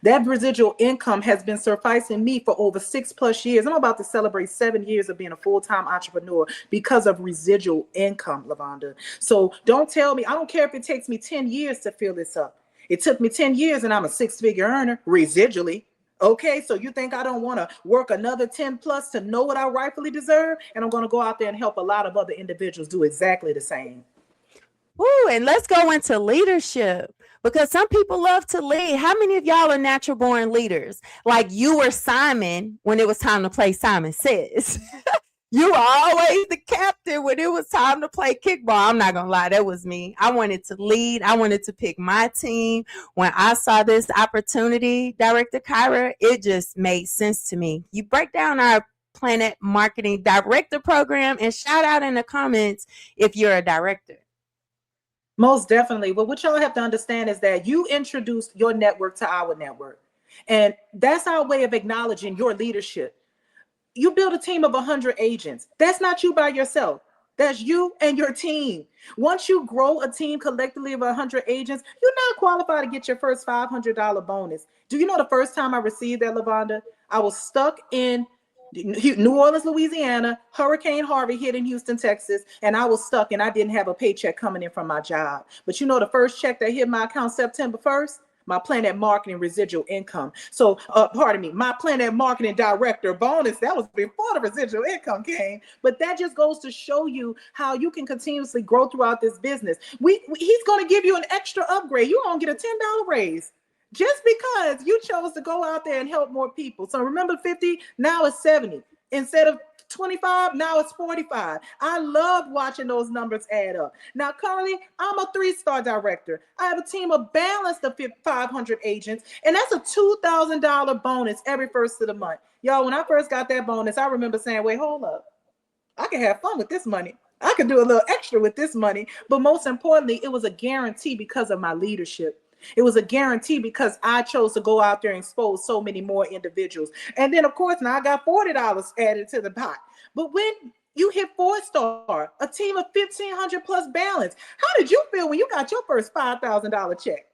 That residual income has been sufficing me for over 6+ years. I'm about to celebrate 7 years of being a full-time entrepreneur because of residual income, Lavonda. So don't tell me, I don't care if it takes me 10 years to fill this up. It took me 10 years and I'm a 6-figure earner residually. Okay, so you think I don't want to work another 10+ to know what I rightfully deserve? And I'm going to go out there and help a lot of other individuals do exactly the same. Woo, and let's go into leadership, because some people love to lead. How many of y'all are natural born leaders? Like you were Simon when it was time to play Simon Says. You were always the captain when it was time to play kickball. I'm not going to lie, that was me. I wanted to lead. I wanted to pick my team. When I saw this opportunity, Director Kyra, it just made sense to me. You break down our Planet Marketing Director program and shout out in the comments if you're a director. Most definitely. But what y'all have to understand is that you introduced your network to our network. And that's our way of acknowledging your leadership. You build a team of 100 agents. That's not you by yourself. That's you and your team. Once you grow a team collectively of 100 agents, you're not qualified to get your first $500 bonus. Do you know the first time I received that, Lavonda? I was stuck in New Orleans, Louisiana. Hurricane Harvey hit in Houston, Texas, and I was stuck and I didn't have a paycheck coming in from my job. But you know the first check that hit my account September 1st? My Planet Marketing residual income. So, my Planet Marketing Director bonus, that was before the residual income came. But that just goes to show you how you can continuously grow throughout this business. He's going to give you an extra upgrade. You're going to get a $10 raise just because you chose to go out there and help more people. So remember 50, now it's 70. Instead of 25, now it's 45. I love watching those numbers add up. Now, currently, I'm a 3-star director. I have a team of balanced of 500 agents, and that's a $2,000 bonus every first of the month. Y'all, when I first got that bonus, I remember saying, wait, hold up. I can have fun with this money. I can do a little extra with this money. But most importantly, it was a guarantee because of my leadership. It was a guarantee because I chose to go out there and expose so many more individuals. And then, of course, now I got $40 added to the pot. But when you hit 4-star, a team of 1,500 plus balance, how did you feel when you got your first $5,000 check?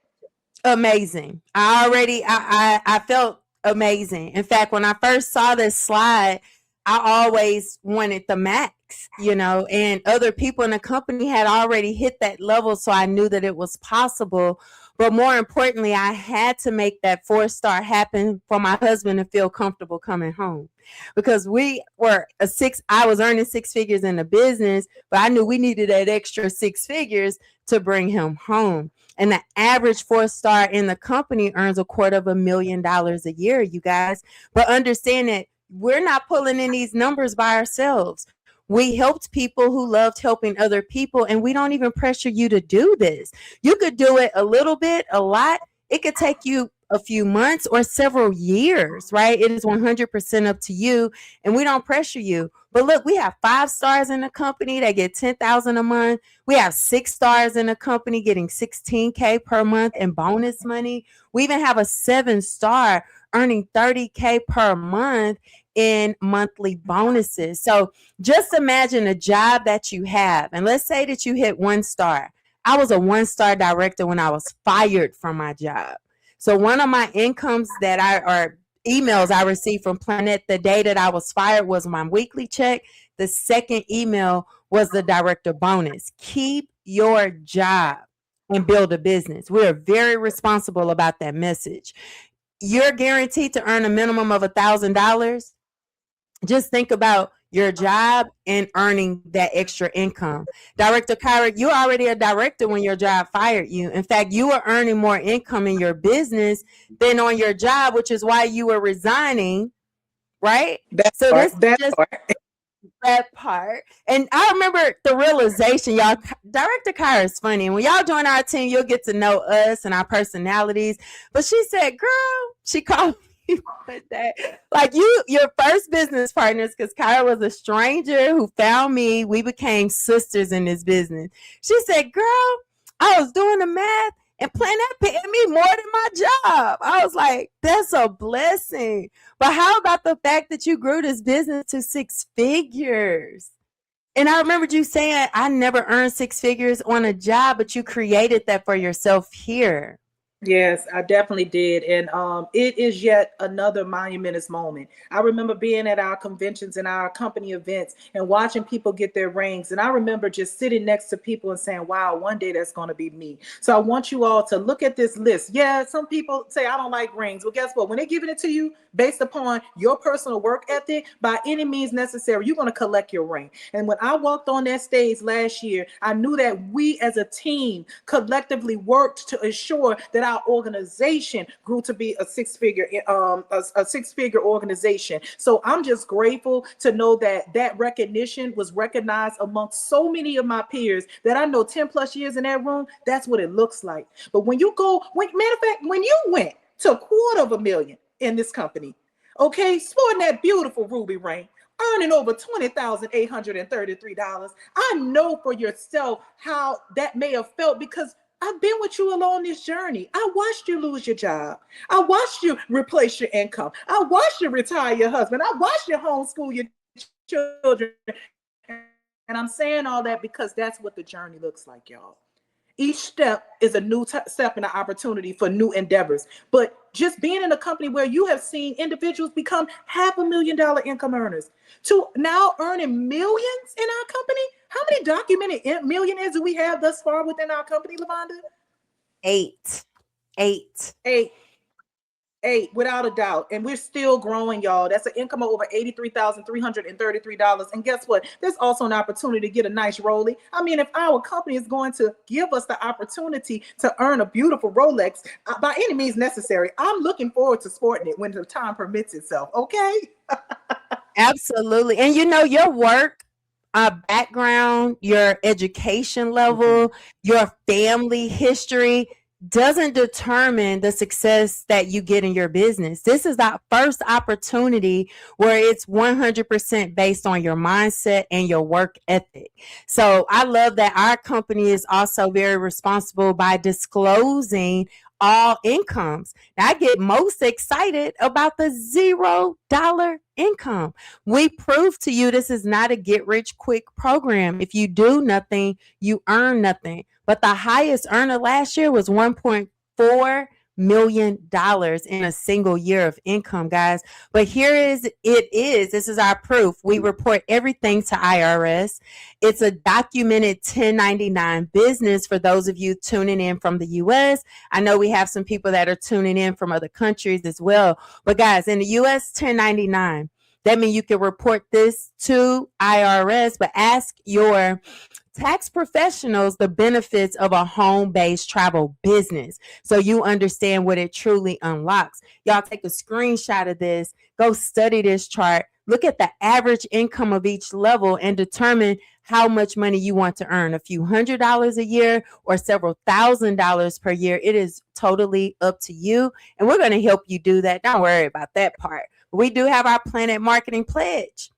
Amazing. I felt amazing. In fact, when I first saw this slide, I always wanted the max, and other people in the company had already hit that level. So I knew that it was possible. But more importantly, I had to make that 4-star happen for my husband to feel comfortable coming home, because I was earning 6 figures in the business, but I knew we needed that extra 6 figures to bring him home. And the average 4-star in the company earns $250,000 a year, you guys. But understand that we're not pulling in these numbers by ourselves. We helped people who loved helping other people, and we don't even pressure you to do this. You could do it a little bit, a lot. It could take you a few months or several years, right? It is 100% up to you, and we don't pressure you. But look, we have 5 stars in the company that get 10,000 a month. We have 6 stars in the company getting 16K per month in bonus money. We even have a 7-star earning 30K per month in monthly bonuses. So just imagine a job that you have, and let's say that you hit 1 star. I was a 1-star director when I was fired from my job. So one of my incomes or emails I received from Planet the day that I was fired was my weekly check. The second email was the director bonus. Keep your job and build a business. We are very responsible about that message. You're guaranteed to earn a minimum of $1,000. Just think about your job and earning that extra income. Director Kyra, you're already a director when your job fired you. In fact, you were earning more income in your business than on your job, which is why you were resigning, right? That part. And I remember the realization, y'all. Director Kyra is funny. And when y'all join our team, you'll get to know us and our personalities. But she said, girl, she called me with that. Like your first business partners, because Kyra was a stranger who found me. We became sisters in this business. She said, girl, I was doing the math and Planet paying me more than my job. I was like, that's a blessing. But how about the fact that you grew this business to 6 figures? And I remembered you saying, I never earned 6 figures on a job, but you created that for yourself here. Yes, I definitely did. And it is yet another monumentous moment. I remember being at our conventions and our company events and watching people get their rings. And I remember just sitting next to people and saying, wow, one day that's going to be me. So I want you all to look at this list. Yeah, some people say, I don't like rings. Well, guess what? When they're giving it to you based upon your personal work ethic, by any means necessary, you're going to collect your ring. And when I walked on that stage last year, I knew that we as a team collectively worked to ensure that our organization grew to be a 6-figure organization. So I'm just grateful to know that that recognition was recognized amongst so many of my peers that I know 10 plus years in that room, that's what it looks like. But when you go, matter of fact, when you went to $250,000 in this company, okay, sporting that beautiful ruby ring, earning over $20,833, I know for yourself how that may have felt, because I've been with you along this journey. I watched you lose your job. I watched you replace your income. I watched you retire your husband. I watched you homeschool your children. And I'm saying all that because that's what the journey looks like, y'all. Each step is a new step and an opportunity for new endeavors. But just being in a company where you have seen individuals become $500,000 income earners to now earning millions in our company. How many documented millionaires do we have thus far within our company, Lavonda? 8, without a doubt. And we're still growing, y'all. That's an income of over $83,333. And guess what? There's also an opportunity to get a nice Rolex. I mean, if our company is going to give us the opportunity to earn a beautiful Rolex, by any means necessary, I'm looking forward to sporting it when the time permits itself. Okay? Absolutely. And you know, your work background, your education level, your family history doesn't determine the success that you get in your business. This is that first opportunity where it's 100% based on your mindset and your work ethic. So I love that our company is also very responsible by disclosing all incomes. Now, I get most excited about the $0 income. We prove to you this is not a get rich quick program. If you do nothing, you earn nothing. But the highest earner last year was $1.4 million in a single year of income, guys. But this is our proof. We report everything to IRS. It's a documented 1099 business for those of you tuning in from the US. I know we have some people that are tuning in from other countries as well. But guys, in the US 1099, that means you can report this to IRS, but ask your tax professionals the benefits of a home-based travel business so you understand what it truly unlocks. Y'all take a screenshot of this, go study this chart, Look at the average income of each level and determine how much money you want to earn, a few $100s a year or several $1,000s per year. It is totally up to you. And we're going to help you do that. Don't worry about that part. We do have our Planet Marketing Pledge.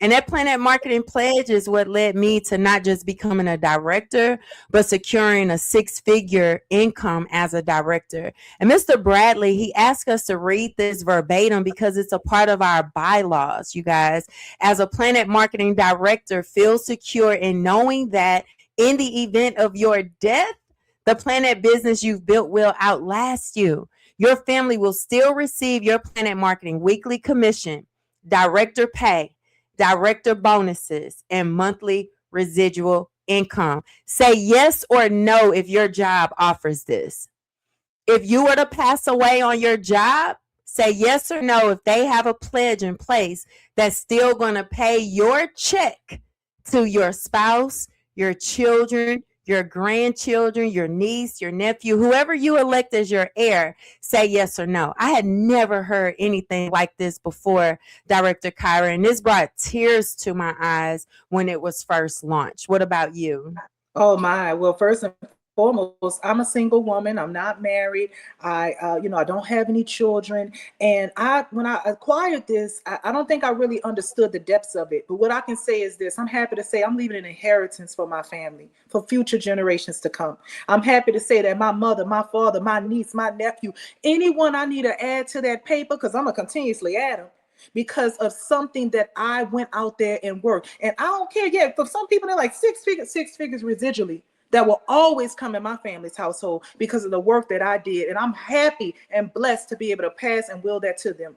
And that Planet Marketing Pledge is what led me to not just becoming a director, but securing a 6-figure income as a director. And Mr. Bradley, he asked us to read this verbatim because it's a part of our bylaws, you guys. As a Planet Marketing Director, feel secure in knowing that in the event of your death, the Planet business you've built will outlast you. Your family will still receive your Planet Marketing weekly commission, director pay, director bonuses, and monthly residual income. Say yes or no if your job offers this. If you were to pass away on your job, say yes or no if they have a pledge in place that's still going to pay your check to your spouse, your children, your grandchildren, your niece, your nephew, whoever you elect as your heir. Say yes or no. I had never heard anything like this before, Director Kyra, and this brought tears to my eyes when it was first launched. What about you? Oh my, well, first and foremost, I'm a single woman. I'm not married. I don't have any children. And when I acquired this, I don't think I really understood the depths of it. But what I can say is this: I'm happy to say I'm leaving an inheritance for my family, for future generations to come. I'm happy to say that my mother, my father, my niece, my nephew, anyone I need to add to that paper, because I'm gonna continuously add them, because of something that I went out there and worked. And I don't care. Yeah, for some people, they're like six figures residually that will always come in my family's household because of the work that I did. And I'm happy and blessed to be able to pass and will that to them.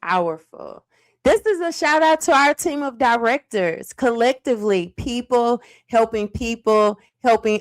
Powerful. This is a shout out to our team of directors, collectively, people helping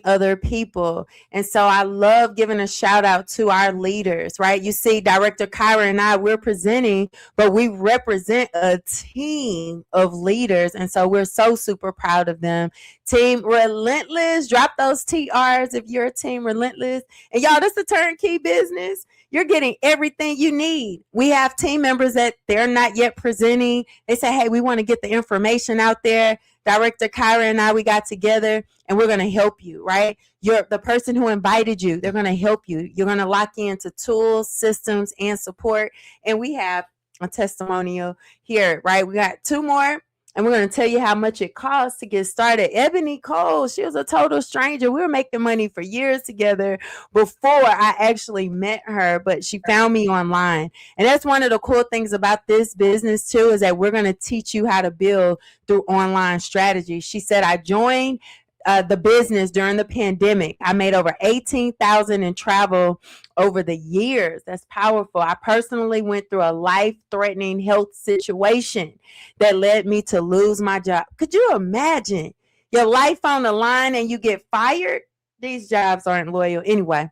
other people. And so I love giving a shout out to our leaders, right? You see, Director Kyra and I, we're presenting, but we represent a team of leaders. And so we're so super proud of them. Team Relentless, drop those TRs if you're a Team Relentless. And y'all, this is a turnkey business. You're getting everything you need. We have team members that they're not yet presenting. They say, hey, we want to get the information out there. Director Kyra and I, we got together and we're going to help you, right? You're the person who invited you. They're going to help you. You're going to lock into tools, systems, and support. And we have a testimonial here, right? We got 2 more. And we're going to tell you how much it costs to get started. Ebony Cole, she was a total stranger. We were making money for years together before I actually met her, but she found me online. And that's one of the cool things about this business too, is that we're going to teach you how to build through online strategy. She said, I joined the business during the pandemic. I made over $18,000 in travel over the years. That's powerful. I personally went through a life-threatening health situation that led me to lose my job. Could you imagine your life on the line and you get fired? These jobs aren't loyal anyway.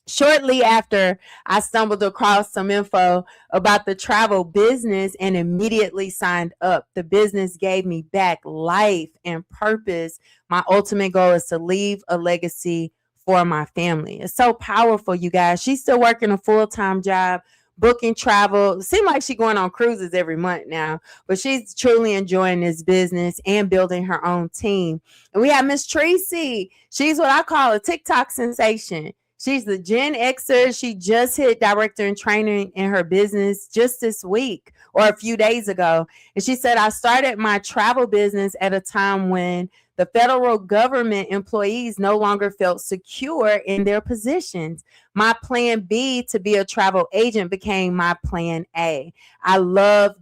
Shortly after, I stumbled across some info about the travel business and immediately signed up. The business gave me back life and purpose. My ultimate goal is to leave a legacy for my family. It's so powerful, you guys. She's still working a full-time job, booking travel. It seems like she's going on cruises every month now, but she's truly enjoying this business and building her own team. And we have Miss Tracy. She's what I call a TikTok sensation. She's the Gen Xer. She just hit director in training in her business just this week or a few days ago. And she said, I started my travel business at a time when the federal government employees no longer felt secure in their positions. My plan B to be a travel agent became my plan A. I love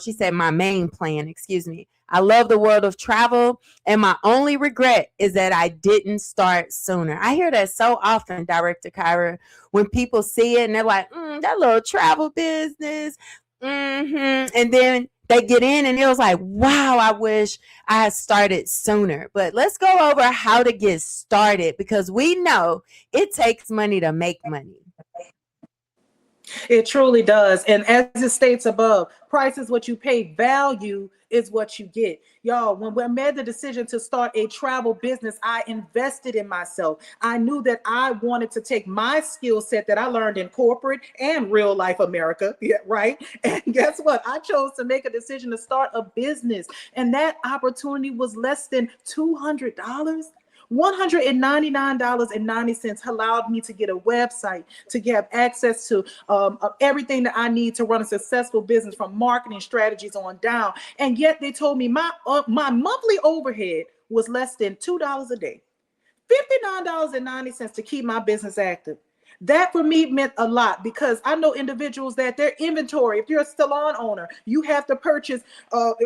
she said my main plan, excuse me. I love the world of travel, and my only regret is that I didn't start sooner. I hear that so often, Director Kyra, when people see it and they're like, that little travel business. And then they get in and it was like, wow, I wish I had started sooner. But let's go over how to get started, because we know it takes money to make money. It truly does. And as it states above, price is what you pay, value is what you get. Y'all, when we made the decision to start a travel business, I invested in myself. I knew that I wanted to take my skill set that I learned in corporate and real life America, yeah, right? And guess what? I chose to make a decision to start a business. And that opportunity was less than $200. $199.90 allowed me to get a website, to have access to everything that I need to run a successful business, from marketing strategies on down. And yet they told me my monthly overhead was less than $2 a day, $59.90 to keep my business active. That for me meant a lot, because I know individuals that their inventory, if you're a salon owner, you have to purchase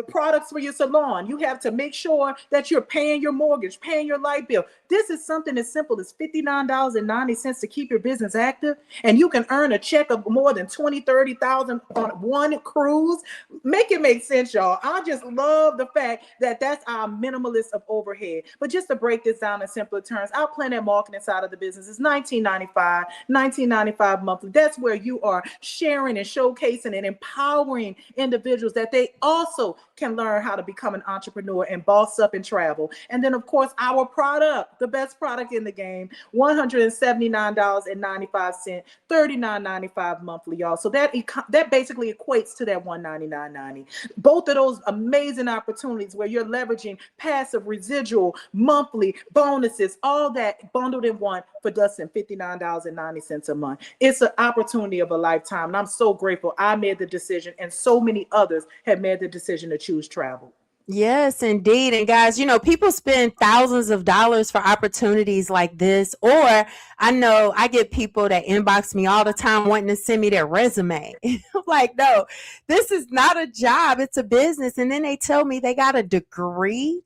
products for your salon. You have to make sure that you're paying your mortgage, paying your light bill. This is something as simple as $59.90 to keep your business active. And you can earn a check of more than $20,000, $30,000 on one cruise. Make it make sense, y'all. I just love the fact that that's our minimalist of overhead. But just to break this down in simpler terms, our Planet Marketing side of the business is $19.95 monthly. That's where you are sharing and showcasing and empowering individuals that they also can learn how to become an entrepreneur and boss up and travel. And then, of course, our product, the best product in the game, $179.95, $39.95 monthly, y'all. So that basically equates to that $199.90. Both of those amazing opportunities where you're leveraging passive, residual, monthly bonuses, all that bundled in one for less than $59.90 a month. It's an opportunity of a lifetime. And I'm so grateful I made the decision, and so many others have made the decision to choose travel. Yes, indeed. And guys, people spend thousands of dollars for opportunities like this. Or I know I get people that inbox me all the time wanting to send me their resume. I'm like, no, this is not a job. It's a business. And then they tell me they got a degree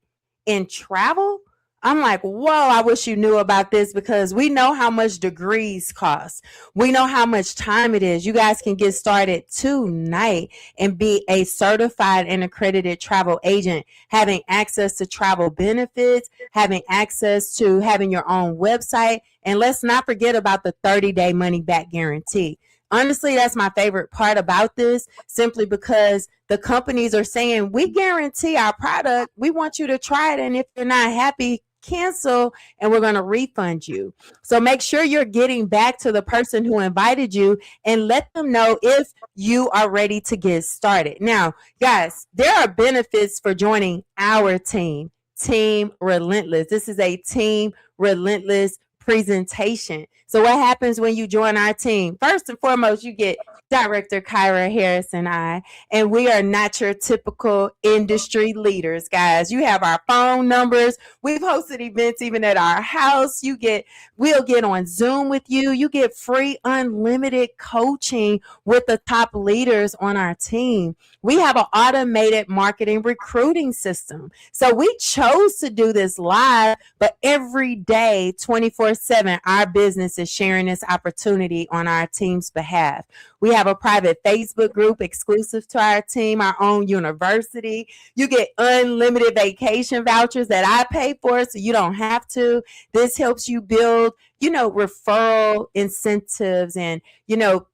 in travel. I'm like, whoa, I wish you knew about this, because we know how much degrees cost. We know how much time it is. You guys can get started tonight and be a certified and accredited travel agent, having access to travel benefits, having access to having your own website. And let's not forget about the 30-day money back guarantee. Honestly, that's my favorite part about this, simply because the companies are saying, we guarantee our product. We want you to try it. And if you're not happy, cancel, and we're going to refund you. So make sure you're getting back to the person who invited you and let them know if you are ready to get started. Now, guys, there are benefits for joining our team, Team Relentless. This is a Team Relentless presentation. So what happens when you join our team? First and foremost, you get Director Kyra Harris and I, and we are not your typical industry leaders, guys. You have our phone numbers. We've hosted events even at our house. We'll get on Zoom with you. You get free unlimited coaching with the top leaders on our team. We have an automated marketing recruiting system. So we chose to do this live, but every day, 24/7, our business is sharing this opportunity on our team's behalf. We have a private Facebook group exclusive to our team, our own university. You get unlimited vacation vouchers that I pay for, so you don't have to. This helps you build, referral incentives and,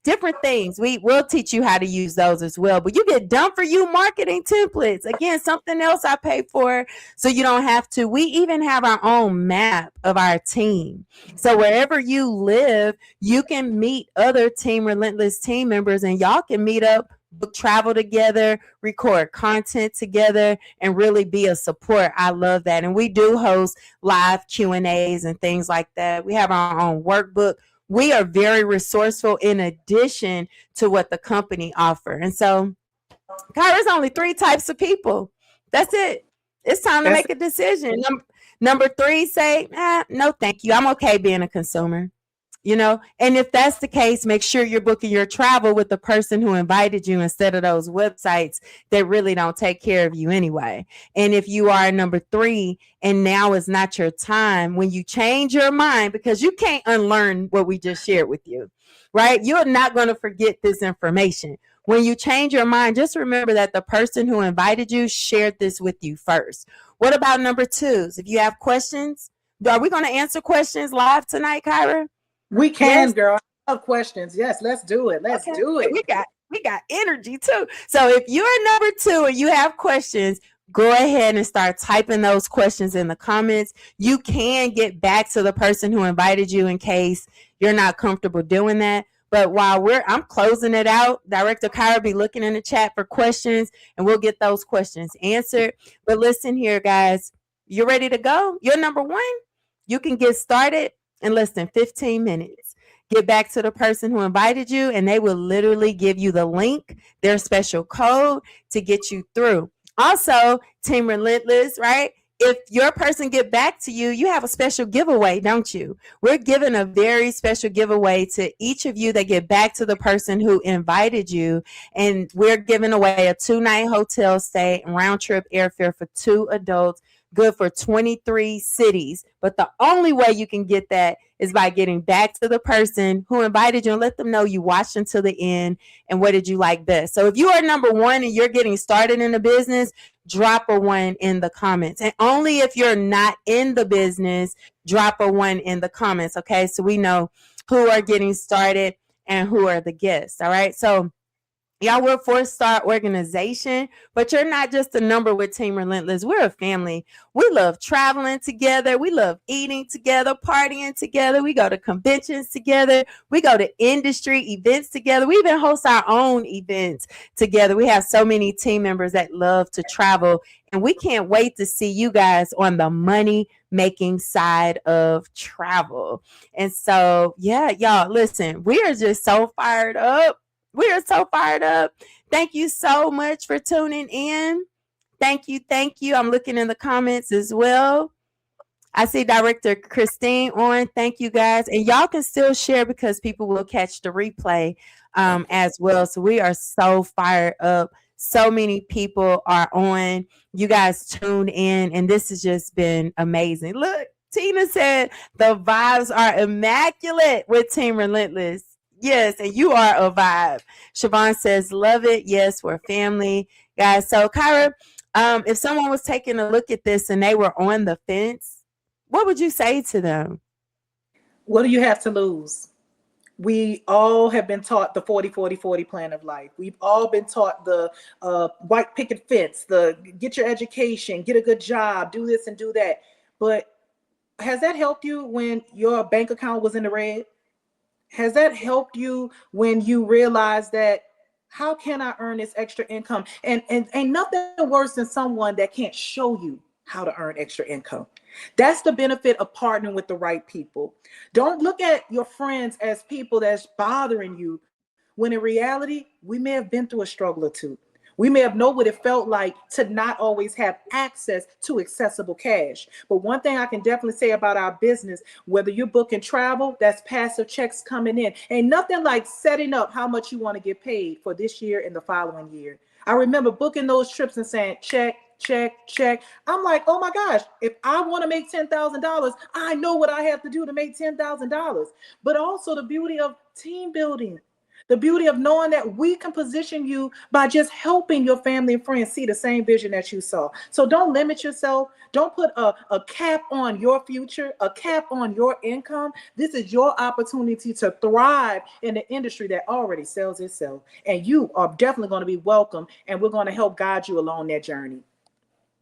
different things. We'll teach you how to use those as well. But you get done for you marketing templates. Again, something else I pay for, so you don't have to. We even have our own map of our team. So wherever you live, you can meet other Team Relentless team members, and y'all can meet up, book travel together, record content together, and really be a support. I love that. And we do host live Q&As and things like that. We have our own workbook. We are very resourceful in addition to what the company offer. And so, Kyra's only 3 types of people. That's it. It's time to make a decision. Number 3, say, no, thank you. I'm okay being a consumer. And if that's the case, make sure you're booking your travel with the person who invited you instead of those websites that really don't take care of you anyway. And if you are number 3 and now is not your time, when you change your mind, because you can't unlearn what we just shared with you, right? You're not going to forget this information. When you change your mind, just remember that the person who invited you shared this with you first. What about number 2s? If you have questions, are we going to answer questions live tonight, Kyra? We can, girl. questions. Yes, let's do it. Let's Okay. do it. We got energy too. So if you're number 2 and you have questions, go ahead and start typing those questions in the comments. You can get back to the person who invited you in case you're not comfortable doing that. But while I'm closing it out, Director Kyra be looking in the chat for questions and we'll get those questions answered. But listen here, guys, you ready to go? You're number 1. You can get started in less than 15 minutes. Get back to the person who invited you and they will literally give you the link, their special code to get you through. Also, Team Relentless, right? If your person get back to you, you have a special giveaway, don't you? We're giving a very special giveaway to each of you that get back to the person who invited you. And we're giving away a 2-night hotel stay and round trip airfare for 2 adults, good for 23 cities. But the only way you can get that is by getting back to the person who invited you and let them know you watched until the end and what did you like best. So if you are number 1 and you're getting started in the business, drop a 1 in the comments. And only if you're not in the business, drop a 1 in the comments. Okay, so we know who are getting started and who are the guests. All right, so y'all, we're a 4-star organization, but you're not just a number with Team Relentless. We're a family. We love traveling together. We love eating together, partying together. We go to conventions together. We go to industry events together. We even host our own events together. We have so many team members that love to travel, and we can't wait to see you guys on the money-making side of travel. And so, yeah, y'all, listen, we are just so fired up. We are so fired up. Thank you so much for tuning in. Thank you. Thank you. I'm looking in the comments as well. I see Director Christine on. Thank you, guys. And y'all can still share because people will catch the replay as well. So we are so fired up. So many people are on. You guys tuned in, and this has just been amazing. Look, Tina said the vibes are immaculate with Team Relentless. Yes, and you are a vibe. Siobhan says, love it. Yes, we're family, guys. So, Kyra, if someone was taking a look at this and they were on the fence, what would you say to them? What do you have to lose? We all have been taught the 40-40-40 plan of life. We've all been taught the white picket fence, the get your education, get a good job, do this and do that. But has that helped you when your bank account was in the red? Has that helped you when you realize that how can I earn this extra income? And ain't nothing worse than someone that can't show you how to earn extra income. That's the benefit of partnering with the right people. Don't look at your friends as people that's bothering you, when in reality, we may have been through a struggle or two. We may have known what it felt like to not always have access to accessible cash. But one thing I can definitely say about our business, whether you're booking travel, that's passive checks coming in. Ain't nothing like setting up how much you want to get paid for this year and the following year. I remember booking those trips and saying, check, check, check. I'm like, oh my gosh, if I want to make $10,000, I know what I have to do to make $10,000. But also the beauty of team building. The beauty of knowing that we can position you by just helping your family and friends see the same vision that you saw. So don't limit yourself. Don't put a cap on your future, a cap on your income. This is your opportunity to thrive in the industry that already sells itself. And you are definitely going to be welcome. And we're going to help guide you along that journey.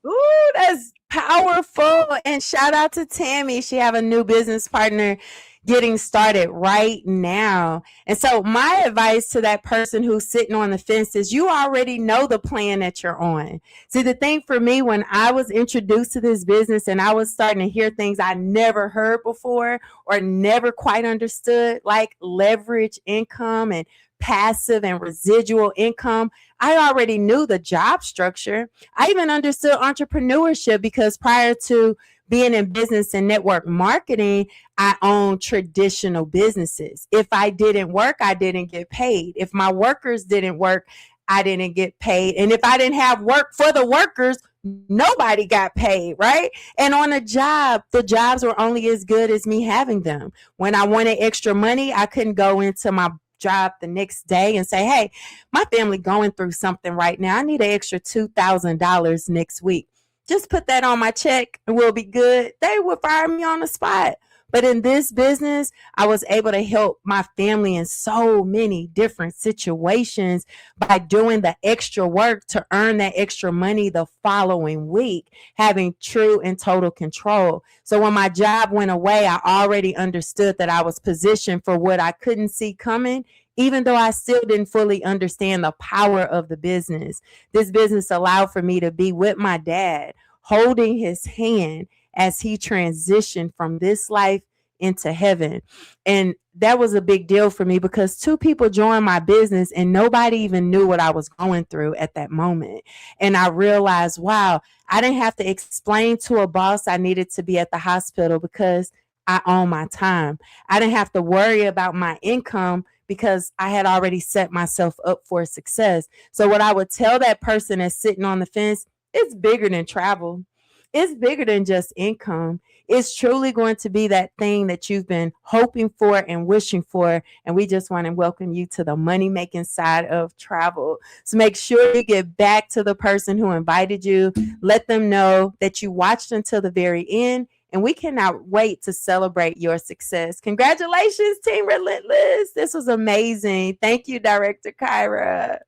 Ooh, that's powerful. And shout out to Tammy. She have a new business partner getting started right now. And so my advice to that person who's sitting on the fence is you already know the plan that you're on. See, the thing for me, when I was introduced to this business and I was starting to hear things I never heard before or never quite understood, like leverage income and passive and residual income, I already knew the job structure. I even understood entrepreneurship because prior to being in business and network marketing, I owned traditional businesses. If I didn't work, I didn't get paid. If my workers didn't work, I didn't get paid. And if I didn't have work for the workers, nobody got paid, right? And on a job, the jobs were only as good as me having them. When I wanted extra money, I couldn't go into my job the next day and say, hey, my family going through something right now. I need an extra $2,000 next week. Just put that on my check and we'll be good. They would fire me on the spot. But in this business, I was able to help my family in so many different situations by doing the extra work to earn that extra money the following week, having true and total control. So when my job went away, I already understood that I was positioned for what I couldn't see coming, even though I still didn't fully understand the power of the business. This business allowed for me to be with my dad, holding his hand as he transitioned from this life into heaven. And that was a big deal for me because two people joined my business and nobody even knew what I was going through at that moment. And I realized, wow, I didn't have to explain to a boss I needed to be at the hospital because I own my time. I didn't have to worry about my income because I had already set myself up for success. So what I would tell that person that's sitting on the fence, it's bigger than travel. It's bigger than just income. It's truly going to be that thing that you've been hoping for and wishing for. And we just want to welcome you to the money making side of travel. So make sure you get back to the person who invited you. Let them know that you watched until the very end. And we cannot wait to celebrate your success. Congratulations, Team Relentless. This was amazing. Thank you, Director Kyra.